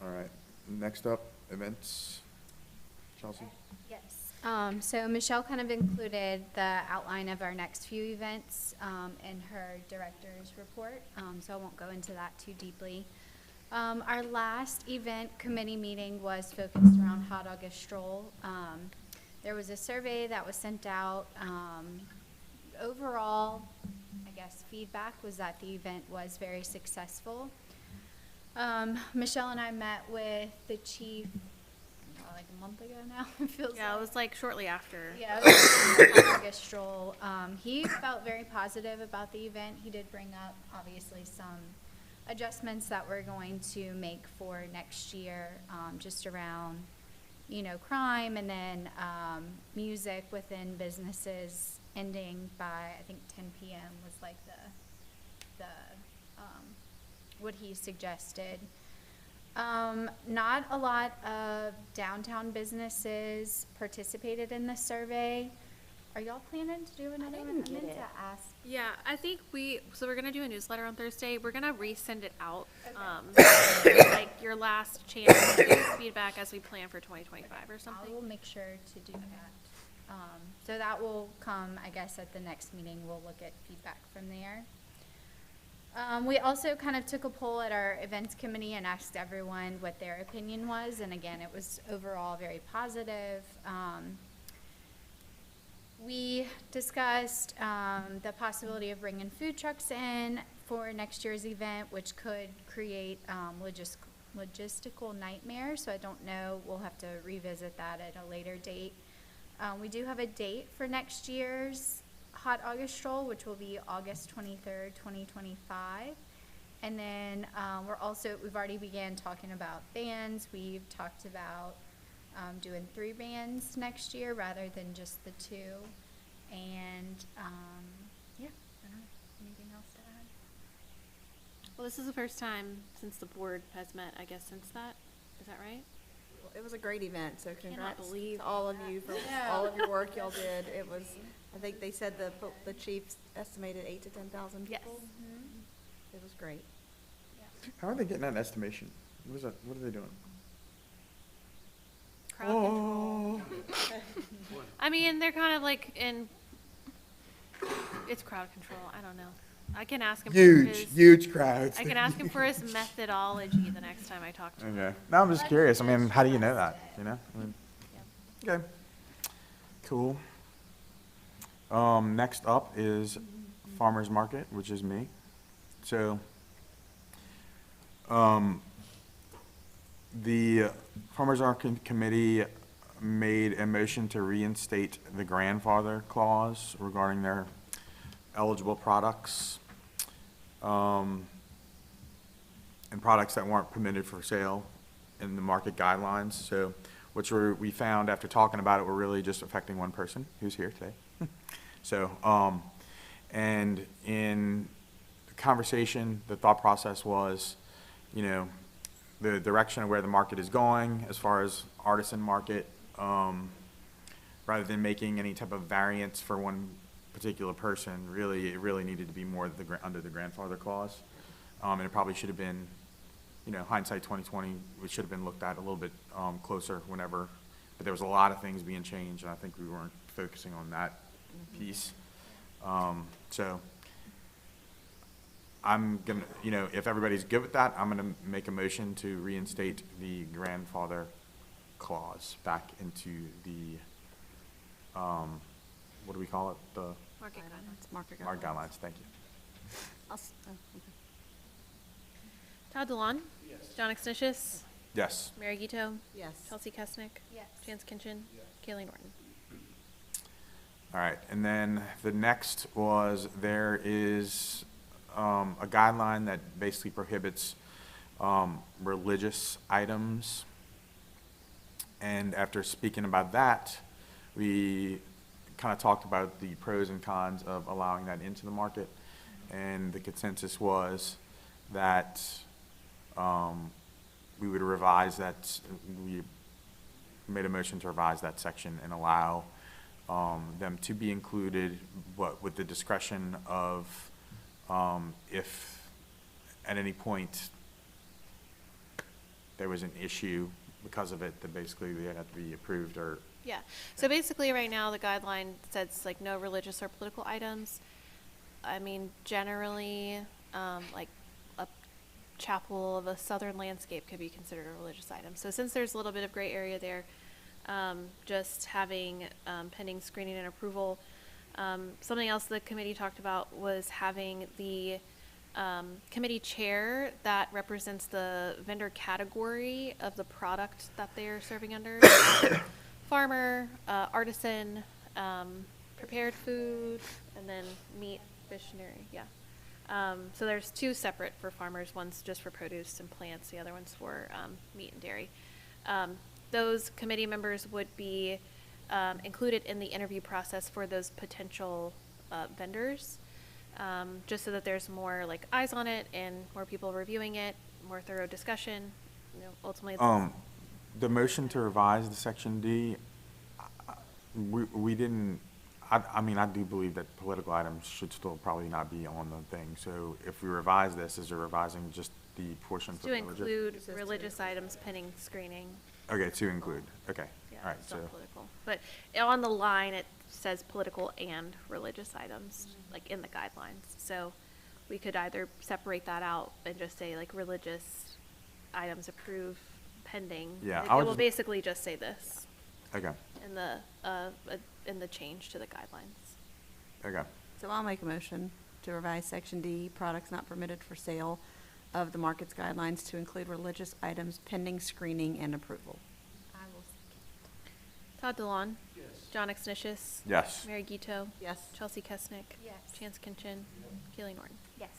All right, next up, events. Chelsea? Yes. So Michelle kind of included the outline of our next few events in her director's report, so I won't go into that too deeply. Our last event committee meeting was focused around Hot August Stroll. There was a survey that was sent out. Overall, I guess feedback was that the event was very successful. Michelle and I met with the chief like a month ago now. It feels Yeah, like. it was like shortly after. Yeah, it was Hot August Stroll. He felt very positive about the event. He did bring up obviously some adjustments that we're going to make for next year, just around, crime, and then music within businesses ending by I think 10 p.m. was like the what he suggested. Not a lot of downtown businesses participated in the survey. Are y'all planning to do another one? didn't get I meant it. to ask. Yeah, I think so we're going to do a newsletter on Thursday. We're going to resend it out. Like your last chance to give feedback as we plan for 2025 or I something. will make sure to do that. So that will come, I guess, at the next meeting. We'll look at feedback from there. We also kind of took a poll at our events committee and asked everyone what their opinion was. And again, it was overall very positive. We discussed the possibility of bringing food trucks in for next year's event, which could create logistical nightmare, so I don't know, we'll have to revisit that at a later date. We do have a date for next year's Hot August Stroll, which will be August 23rd, 2025. And then we've already began talking about bands. We've talked about doing 3 bands next year rather than just the 2. And yeah, I don't know, anything else to add? Well, this is the first time since the board has met, I guess, since that. Is that right? Well, it was a great event, so congrats believe to all of you for all of your work y'all did. It was, I think they said the chiefs estimated 8,000 to 10,000 Yes. people. It was great. How are they getting that estimation? What are they doing? Crowd control. I mean, they're kind of like it's crowd control. I don't know. I can ask him. Huge crowds. I can ask him for his methodology the next time I talk to him. Okay. No, I'm just curious. I mean, how do you know that? You know? I mean, okay. Cool. Next up is Farmers Market, which is me. So, the Farmers Market Committee made a motion to reinstate the grandfather clause regarding their eligible products, and products that weren't permitted for sale in the market guidelines. So, which we found after talking about it were really just affecting one person who's here today. So, and in the conversation, the thought process was, you know, the direction of where the market is going as far as artisan market, rather than making any type of variance for one particular person, it really needed to be more under the grandfather clause. And it probably should have been, you know, hindsight 2020, it should have been looked at a little bit closer whenever, but there was a lot of things being changed, and I think we weren't focusing on that piece. So I'm gonna, you know, if everybody's good with that, I'm gonna make a motion to reinstate the grandfather clause back into the, what do we call it? The Market guidelines. Market market guidelines, thank you. Okay. Todd DeLon? Yes. John Exnicius? Yes. Mary Gito? Yes. Chelsea Kesnick? Yes. Chance Kinchin? Kaylee Norton? All right, and then the next was, there is a guideline that basically prohibits religious items. And after speaking about that, we kind of talked about the pros and cons of allowing that into the market. And the consensus was that we would revise that, we made a motion to revise that section and allow them to be included, but with the discretion of if at any point there was an issue because of it, that basically they had to be approved or. Yeah. So basically, right now, the guideline says like no religious or political items. I mean, generally, like a chapel of a southern landscape could be considered a religious item. So since there's a little bit of gray area there, just having pending screening and approval. Something else the committee talked about was having the committee chair that represents the vendor category of the product that they're serving under. Farmer, artisan, prepared food, and then meat, fish, and dairy, yeah. So there's 2 separate for farmers. One's just for produce and plants. The other one's for meat and dairy. Those committee members would be included in the interview process for those potential vendors, just so that there's more like eyes on it and more people reviewing it, more thorough discussion. You know, ultimately. The motion to revise the section D, we didn't. I mean, I do believe that political items should still probably not be on the thing. So if we revise this, is it revising just the portion for To include religious items pending screening. Okay, to include. Okay. Yeah, All right. it's So. not political. But on the line, it says political and religious items, like in the guidelines. So we could either separate that out and just say like religious items approved pending. Yeah, It I would will just- basically just say this Okay. in the change to the guidelines. Okay. So I'll make a motion to revise Section D, products not permitted for sale, of the markets guidelines to include religious items pending screening and approval. I will second. Todd DeLon. Yes. John Exnicius. Yes. Mary Gito. Yes. Chelsea Kesnick. Yes. Chance Kinchin. Keely Norton. Yes.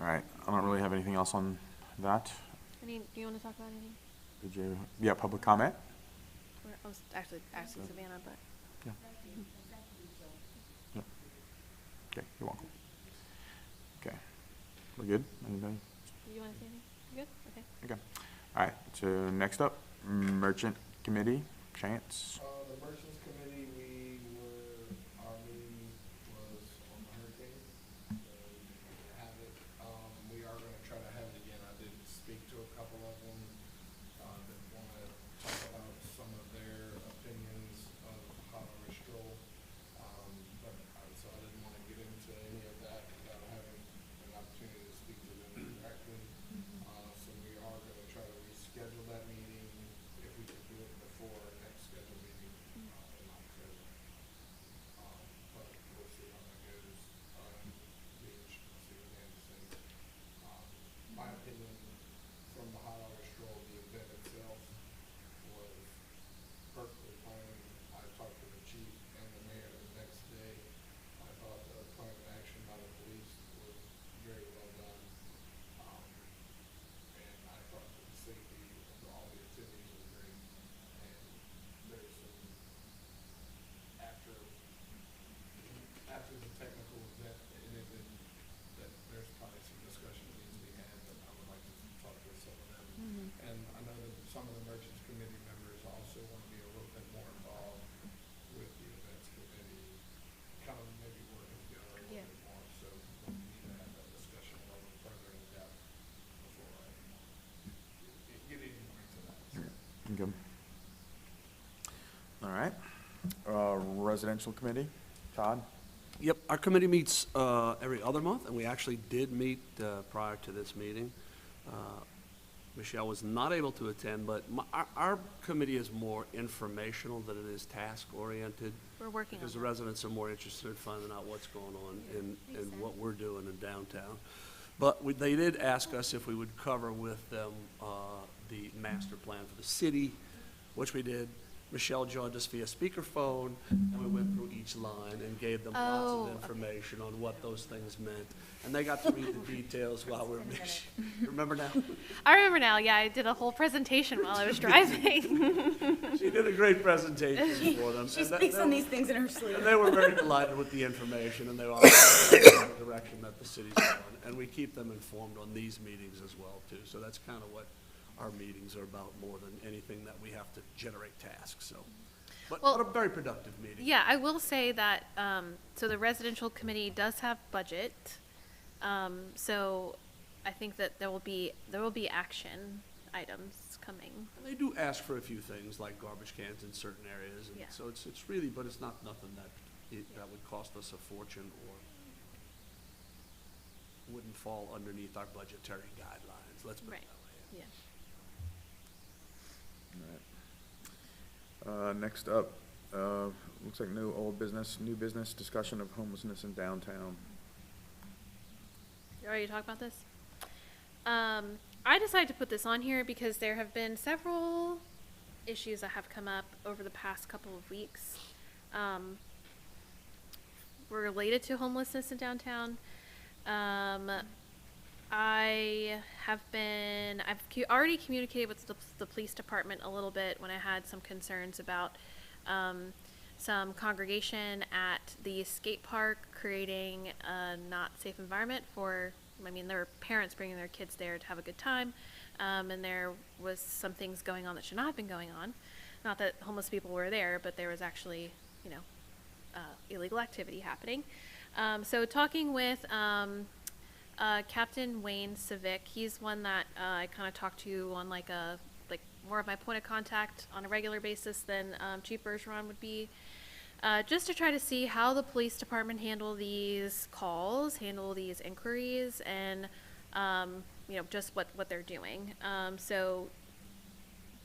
All right, I don't really have anything else on that. Do you want to talk about anything? Did you, yeah, public comment? I was actually asking Savannah, but. Yeah. Yeah. Okay, you're welcome. Okay, we're good? Anybody? You want to say anything? You good? Okay. Okay. All right, so next up, merchant committee, Chance. The Merchants Committee, our meeting was on the hurricane, so we didn't have it. We are gonna try to have it again. I did speak to a couple of them, that wanna talk about some of their opinions of how to stroll. So I didn't wanna get into any of that without having an opportunity to speak to them directly. So we are gonna try to reschedule that meeting, if we can do it before our next scheduled meeting, in October. But we'll see how that goes. Be interested to see what Dan says. My opinion, from the hot hour stroll, the event itself was perfectly fine. I talked to the chief and the mayor the next day. I thought the plan of action by the police was very well done. And I thought that the safety of all the attendees was great. And there's some, after the technical event ended, that there's probably some discussion that needs to be had, but I would like to talk to some of them. And I know that some of the merchants committee members also want to be a little bit more involved with the events committee, kind of maybe working together a little bit more, so we need to have that discussion a little further in depth before I get any more into that. So. Okay. All right, residential committee, Todd? Yep, our committee meets every other month, and we actually did meet prior to this meeting. Michelle was not able to attend, but our committee is more informational than it is task-oriented. We're working on Because the that. residents are more interested in finding out what's going on in what we're doing in downtown. But they did ask us if we would cover with them the master plan for the city, which we did. Michelle joined us via speakerphone, and we went through each line and gave them lots Oh, of okay. information on what those things meant. And they got to read the details while we were, remember now? I remember now. Yeah, I did a whole presentation while I was driving. She did a great presentation for them. She and speaks they on were- these things in her sleep. And they were very delighted with the information, and they were also in the direction that the city's going. And we keep them informed on these meetings as well, too. So that's kind of what our meetings are about, more than anything that we have to generate tasks, so. But Well, a very productive meeting. Yeah, I will say that, so the residential committee does have budget. So I think that there will be action items coming. And they do ask for a few things, like garbage cans in certain areas, and Yeah. so it's really, but it's not nothing that would cost us a fortune or wouldn't fall underneath our budgetary guidelines, let's put it Right. that way. Yeah. All right. Next up, looks like no old business, new business, discussion of homelessness in downtown. You already talked about this? I decided to put this on here because there have been several issues that have come up over the past couple of weeks, related to homelessness in downtown. I've already communicated with the police department a little bit when I had some concerns about some congregation at the skate park creating a not safe environment for, there were parents bringing their kids there to have a good time, and there was some things going on that should not have been going on. Not that homeless people were there, but there was actually, illegal activity happening. So talking with Captain Wayne Civic, he's one that I kind of talk to on like more of my point of contact on a regular basis than Chief Bergeron would be, just to try to see how the police department handle these calls, handle these inquiries, and just what they're doing. So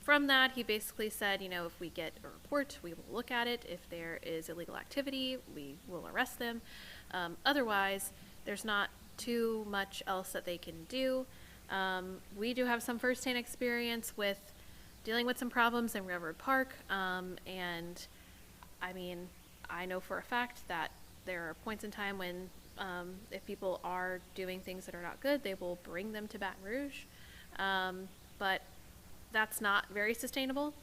from that, he basically said, if we get a report, we will look at it. If there is illegal activity, we will arrest them. Otherwise, there's not too much else that they can do. We do have some firsthand experience with dealing with some problems in Railroad Park, and I mean, I know for a fact that there are points in time when if people are doing things that are not good, they will bring them to Baton Rouge, but that's not very sustainable.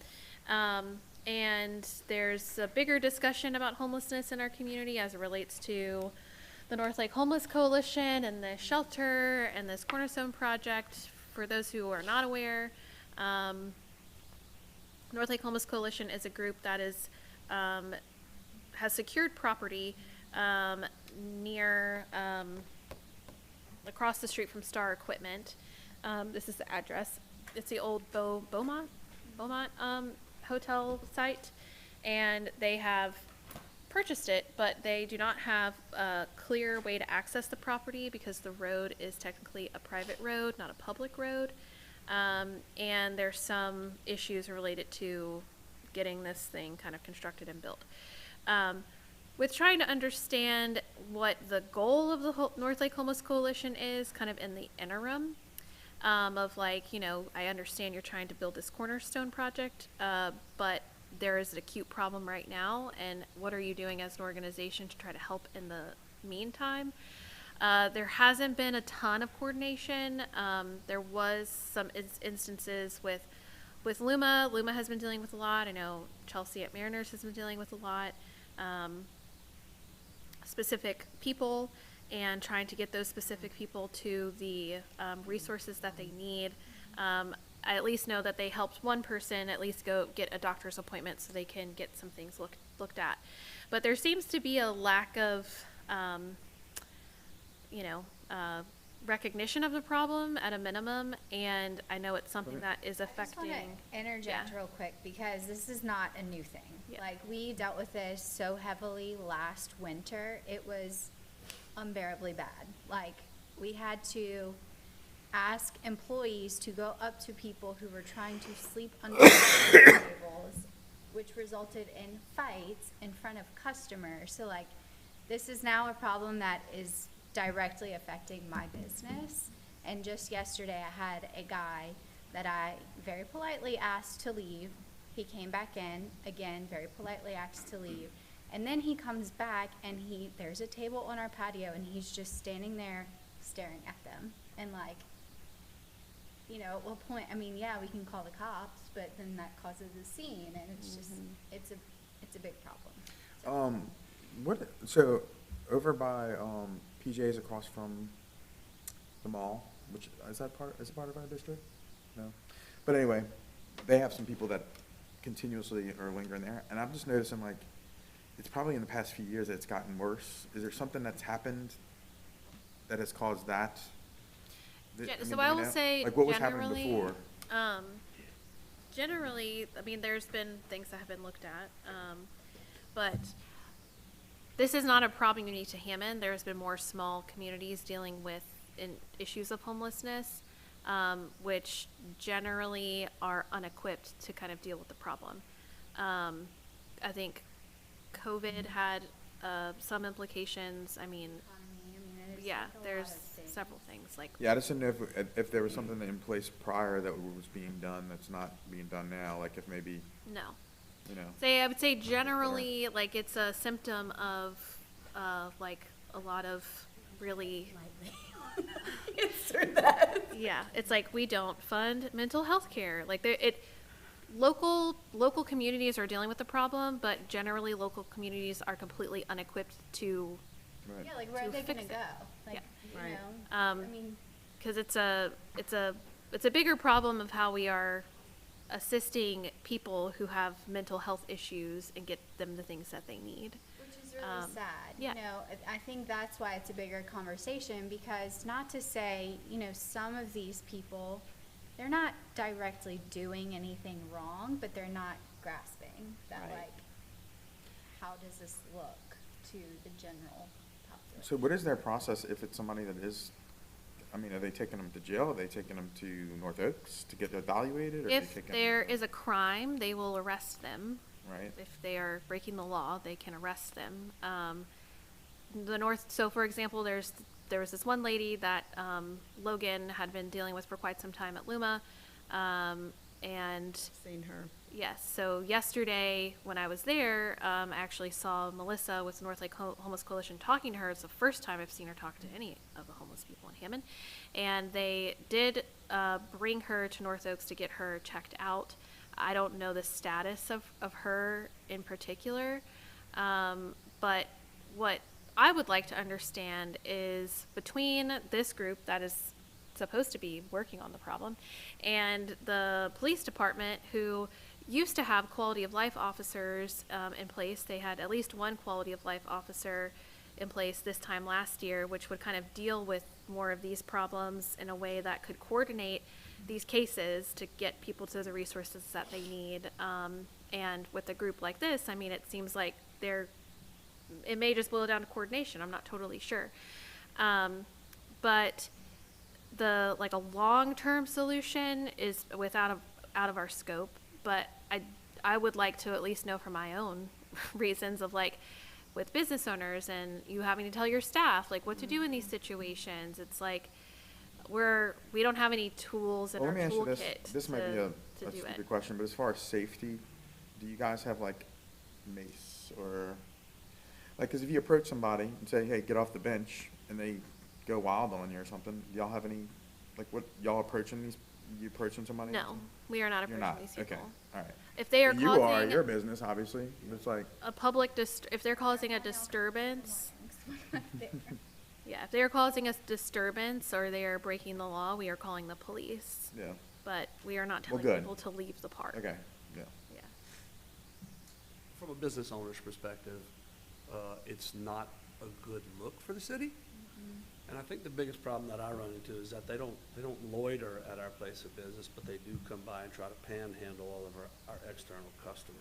And there's a bigger discussion about homelessness in our community as it relates to the North Lake Homeless Coalition and the shelter and this Cornerstone project. For those who are not aware, North Lake Homeless Coalition is a group that is has secured property near across the street from Star Equipment. This is the address. It's the old Beaumont hotel site, and they have purchased it, but they do not have a clear way to access the property because the road is technically a private road, not a public road. And there's some issues related to getting this thing kind of constructed and built. With trying to understand what the goal of the North Lake Homeless Coalition is, kind of in the interim, of like, you know, I understand you're trying to build this Cornerstone project, but there is an acute problem right now, and what are you doing as an organization to try to help in the meantime? There hasn't been a ton of coordination. There was some instances with Luma. Luma has been dealing with a lot. I know Chelsea at Mariners has been dealing with a lot. Specific people, and trying to get those specific people to the resources that they need. I at least know that they helped one person at least go get a doctor's appointment so they can get some things looked at. But there seems to be a lack of, recognition of the problem at a minimum, and I know it's something that is affecting. I just want to interject real quick because this is not a new thing. Yeah. Like, we dealt with this so heavily last winter. It was unbearably bad. Like, we had to ask employees to go up to people who were trying to sleep under tables, which resulted in fights in front of customers. So, like, this is now a problem that is directly affecting my business. And just yesterday, I had a guy that I very politely asked to leave. He came back in, again, very politely asked to leave. And then he comes back, and there's a table on our patio, and he's just standing there staring at them. And, like, you know, at what point, I mean, yeah, we can call the cops, but then that causes a scene, and it's just, it's a big problem. So over by PJ's across from the mall, which is it part of our district? No, but anyway, they have some people that continuously are lingering there, and I'm just noticing, like, it's probably in the past few years that it's gotten worse. Is there something that's happened that has caused that? So I will say, like, what was happening before? Generally, I mean, there's been things that have been looked at, but this is not a problem unique to Hammond. There's been more small communities dealing with issues of homelessness, which generally are unequipped to kind of deal with the problem. I think COVID had some implications. I mean, yeah, there's several things like. Yeah, I just didn't know if there was something in place prior that was being done that's not being done now, like if maybe. No. You know. I would say generally, like, it's a symptom of, like, a lot of really. Answer that. Yeah, it's like we don't fund mental health care. Like, local communities are dealing with the problem, but generally local communities are completely unequipped to. Right. Yeah, like, where are they gonna fix go? it. Like, Yeah. you know, I mean, Because it's a bigger problem of how we are assisting people who have mental health issues and get them the things that they need. which is really sad. yeah. You know, I think that's why it's a bigger conversation, because not to say, you know, some of these people, they're not directly doing anything wrong, but they're not grasping that, Right. like, how does this look to the general population? So what is their process if it's somebody that is, I mean, are they taking them to jail? Are they taking them to North Oaks to get evaluated? Or are they If taking there is a crime, they will arrest them. Right. If they are breaking the law, they can arrest them. So for example, there's there was this one lady that Logan had been dealing with for quite some time at Luma, and Seen her. yes, so yesterday when I was there, I actually saw Melissa with North Lake Homeless Coalition talking to her. It's the first time I've seen her talk to any of the homeless people in Hammond. And they did bring her to North Oaks to get her checked out. I don't know the status of her in particular, but what I would like to understand is between this group that is supposed to be working on the problem and the police department, who used to have quality of life officers in place. They had at least one quality of life officer in place this time last year, which would kind of deal with more of these problems in a way that could coordinate these cases to get people to the resources that they need. And with a group like this, I mean, it seems like it may just boil down to coordination. I'm not totally sure. But a long-term solution is out of our scope. But I would like to at least know for my own reasons of like, with business owners and you having to tell your staff like what to do in these situations. It's like we don't have any tools in Well, our let me ask you this. toolkit This might be a to do stupid it. question, but as far as safety, do you guys have like mace or like? Because if you approach somebody and say, "Hey, get off the bench," and they go wild on you or something, do y'all have any like what y'all approaching these? You approaching somebody? No, we are not You're approaching not. these people. Okay. All right. If they are You causing are your business, obviously. It's like a public if they're causing a disturbance, yeah, if they are causing a disturbance or they are breaking the law, we are calling the police. yeah. But we are not Well, telling good. people to leave the park. Okay. Yeah. Yeah. From a business owner's perspective, it's not a good look for the city. And I think the biggest problem that I run into is that they don't loiter at our place of business, but they do come by and try to panhandle all of our external customers.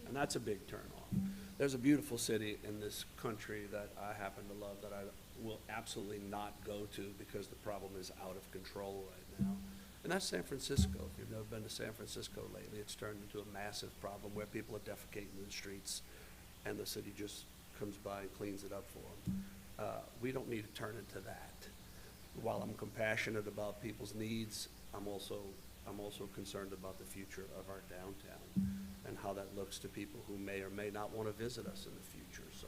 And that's a big turnoff. There's a beautiful city in this country that I happen to love that I will absolutely not go to because the problem is out of control right now. And that's San Francisco. If you've never been to San Francisco lately, it's turned into a massive problem where people are defecating in the streets and the city just comes by and cleans it up for them. We don't need to turn into that. While I'm compassionate about people's needs, I'm also concerned about the future of our downtown and how that looks to people who may or may not want to visit us in the future. So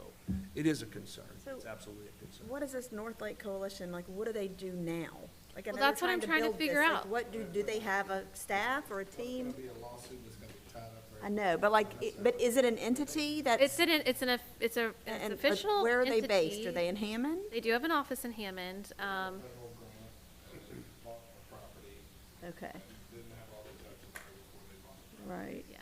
it is a concern. So It's absolutely a concern. What is this North Lake Coalition, like, what do they do now? Like, I Well, know they're that's what I'm trying to build figure this, like, out. what do they have a staff or a team? be a lawsuit that's gonna be tied up I know, but like, but is it an entity that's? It's an and, official where are they based? entity. Are they in Hammond? They do have an office in Hammond. federal grant, actually bought the property, Okay, didn't have all the ducks in a row before they bought it. right, Yeah.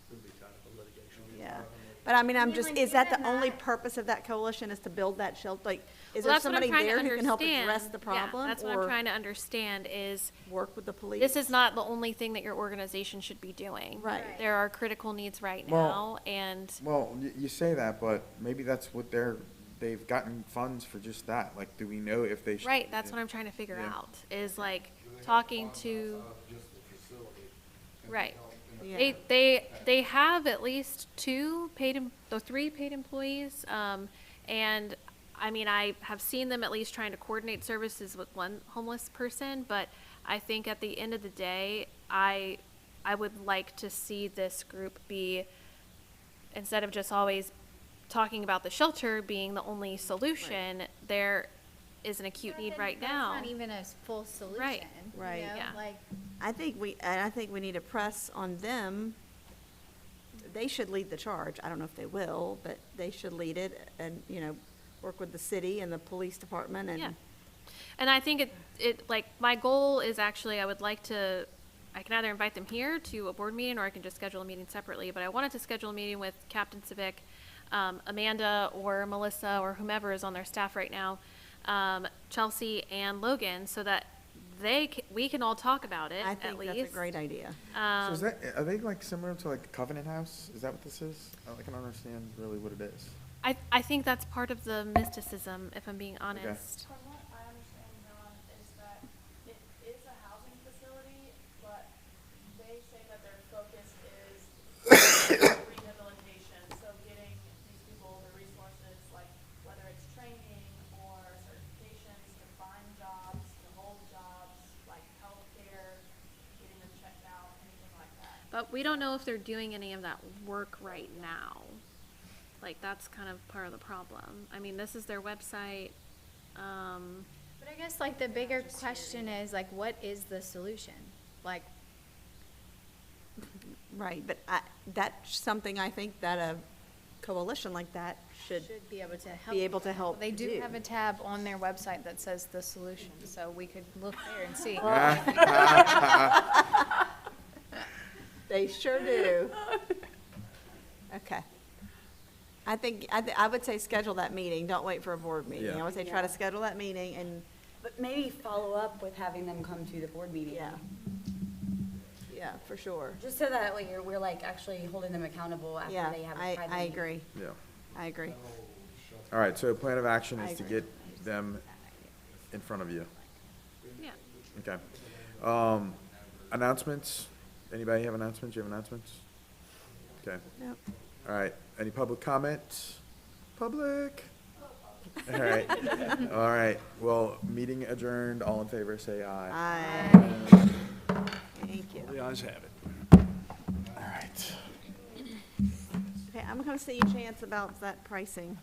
Could be tied up in litigation. yeah. But I mean, I'm mean, just, like, is that the even only that- purpose of that coalition is to build that shelter? Like, is Well, there that's what I'm somebody trying to there who can help understand. address the problem? Yeah, that's what I'm or trying to understand is work with the police? this is not the only thing that your organization should be doing. Right. There are critical needs right Well- now, and Well, you say that, but maybe that's what they've gotten funds for just that. Like, do we know if they should? right, that's what I'm trying to figure Yeah. out, is like talking to, Just the facility. Can right. help in a- Yeah. They have at least three paid employees, and I mean, I have seen them at least trying to coordinate services with one homeless person, but I think at the end of the day, I would like to see this group be, instead of just always talking about the shelter being the only solution, there is an acute need right now. That's not even a full solution. Right. you Right. know? Yeah. Like, I think we need to press on them. They should lead the charge. I don't know if they will, but they should lead it and, work with the city and the police department and. Yeah. And I think like, my goal is actually, I can either invite them here to a board meeting or I can just schedule a meeting separately, but I wanted to schedule a meeting with Captain Civic, Amanda or Melissa or whomever is on their staff right now, Chelsea and Logan, so that we can all talk about it, I at think least. that's a great idea. So is are they like similar to like Covenant House? Is that what this is? I can understand really what it is. I think that's part of the mysticism, if I'm being honest. From what I understand, John, is that it is a housing facility, but they say that their focus is rehabilitation, so getting these people the resources, like whether it's training or jobs, to hold jobs, like healthcare, getting them checked out, anything like that. But we don't know if they're doing any of that work right now. Like, that's kind of part of the problem. I mean, this is their website. But I guess like the bigger question is like, what is the solution? Like, Right, but that's something I think that a coalition like that should be able to help. be able to help They do do. have a tab on their website that says the solution, so we could look there and see. They sure do. Okay. I would say schedule that meeting, don't wait for a board meeting. Yeah. I would say try to Yeah. schedule that meeting and, But maybe follow up with having them come to the board meeting. yeah. Yeah, for sure. Just so that we're like actually holding them accountable after Yeah, they have a I private meeting. agree, Yeah. I agree. All right, so plan of action I is to agree. get them in front of you. Yeah. Okay. Announcements? Anybody have announcements? You have announcements? Okay. Nope. All right. Any public comment? Public? All right. All right. Well, meeting adjourned. All in favor, say aye. Thank you. The ayes have it. All right. Okay, I'm gonna see you, Chance, about that pricing.